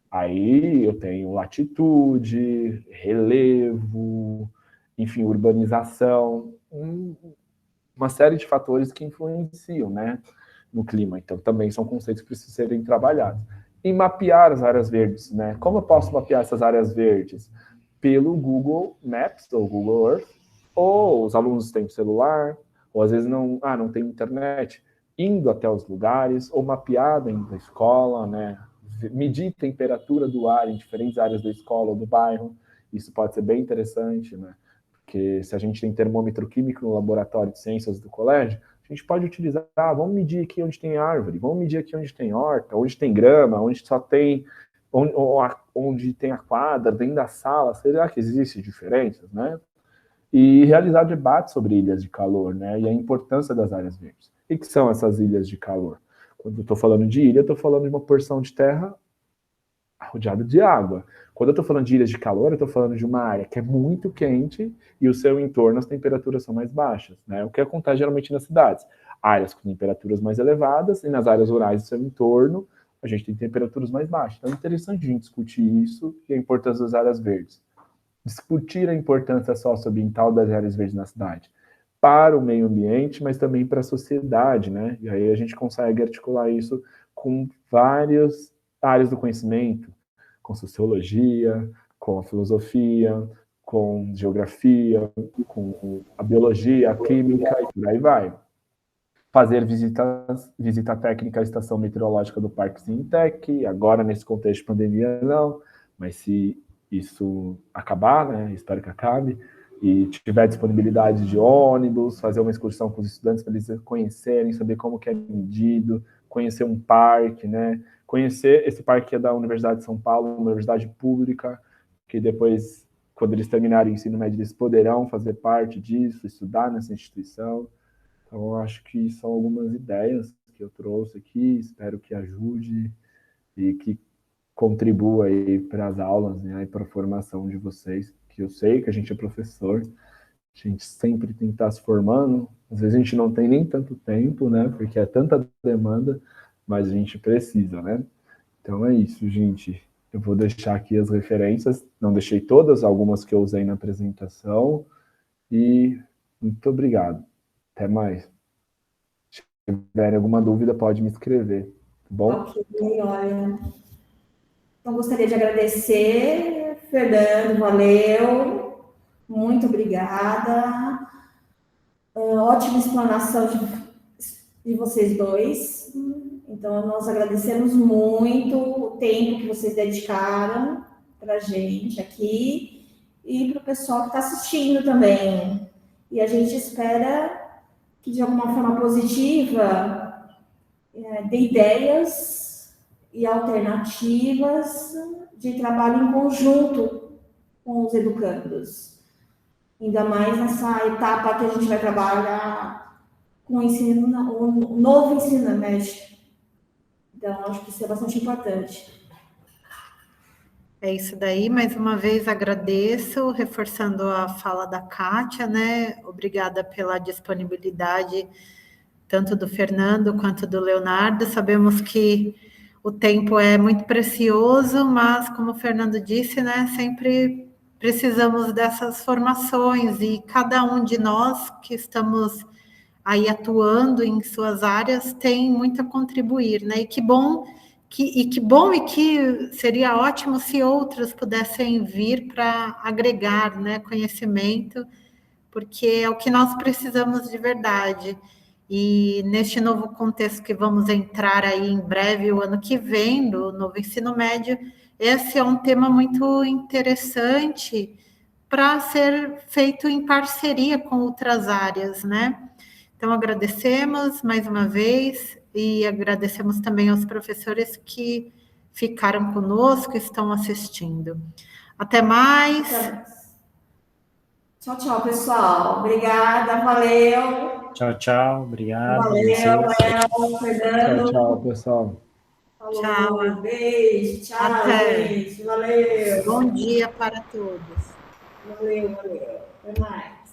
Aí eu tenho latitude, relevo, enfim, urbanização, uma série de fatores que influenciam, né, no clima. Então, também são conceitos que precisam serem trabalhados. E mapear as áreas verdes, né? Como eu posso mapear essas áreas verdes? pelo Google Maps ou Google Earth, ou os alunos têm celular, ou às vezes não tem internet, indo até os lugares, ou mapear dentro da escola, né? Medir a temperatura do ar em diferentes áreas da escola ou do bairro, isso pode ser bem interessante, né? Porque se a gente tem termômetro químico no laboratório de ciências do colégio, a gente pode utilizar, vamos medir aqui onde tem árvore, vamos medir aqui onde tem horta, onde tem grama, onde só tem, onde tem a quadra, dentro da sala, será que existem diferenças, né? E realizar debates sobre ilhas de calor, né? E a importância das áreas verdes. O que são essas ilhas de calor? Quando eu estou falando de ilha, eu estou falando de uma porção de terra rodeada de água. Quando eu estou falando de ilhas de calor, eu estou falando de uma área que é muito quente e o seu entorno, as temperaturas são mais baixas, né? O que acontece geralmente nas cidades? Áreas com temperaturas mais elevadas e nas áreas rurais do seu entorno, a gente tem temperaturas mais baixas. Então é interessante a gente discutir isso e a importância das áreas verdes. Discutir a importância socioambiental das áreas verdes na cidade, para o meio ambiente, mas também para a sociedade, né? E aí a gente consegue articular isso com várias áreas do conhecimento, com sociologia, com a filosofia, com geografia, com a biologia, a química e por aí vai. Fazer visita técnica à estação meteorológica do Parque Sintec, agora nesse contexto de pandemia não, mas se isso acabar, né? Espero que acabe, e tiver disponibilidade de ônibus, fazer uma excursão com os estudantes para eles conhecerem, saber como que é medido, conhecer um parque, né? Conhecer esse parque que é da Universidade de São Paulo, uma universidade pública, que depois, quando eles terminarem o ensino médio, eles poderão fazer parte disso, estudar nessa instituição. Então, eu acho que são algumas ideias que eu trouxe aqui, espero que ajude e que contribua aí para as aulas, né, e para a formação de vocês, que eu sei que a gente é professor, a gente sempre tem que estar se formando, às vezes a gente não tem nem tanto tempo, né, porque é tanta demanda, mas a gente precisa, né? Então é isso, gente. Eu vou deixar aqui as referências, não deixei todas, algumas que eu usei na apresentação, e muito obrigado. Até mais. Se tiverem alguma dúvida, pode me escrever, tá bom? Ok, olha. Então, gostaria de agradecer, Fernando, valeu, muito obrigada. Ótima explanação de vocês dois. Então, nós agradecemos muito o tempo que vocês dedicaram para a gente aqui e para o pessoal que está assistindo também. E a gente espera que, de alguma forma positiva, dê ideias e alternativas de trabalho em conjunto com os educandos. Ainda mais nessa etapa que a gente vai trabalhar com o novo ensino médio. Então, acho que isso é bastante importante. É isso daí, mais uma vez agradeço, reforçando a fala da Kátia, né? Obrigada pela disponibilidade, tanto do Fernando quanto do Leonardo. Sabemos que o tempo é muito precioso, mas, como o Fernando disse, né, sempre precisamos dessas formações e cada um de nós que estamos aí atuando em suas áreas tem muito a contribuir, né? E que bom e que seria ótimo se outros pudessem vir para agregar, né, conhecimento, porque é o que nós precisamos de verdade. E neste novo contexto que vamos entrar aí em breve, o ano que vem, do novo ensino médio, esse é um tema muito interessante para ser feito em parceria com outras áreas, né? Então, agradecemos mais uma vez e agradecemos também aos professores que ficaram conosco, estão assistindo. Até mais. Tchau, tchau, pessoal. Obrigada, valeu. Tchau, tchau. Obrigado. Valeu, Léo, Fernando. Tchau, pessoal. Falou, Tchau. Beijo, tchau, Até. gente. Valeu. Bom dia para todos. Valeu. Até mais.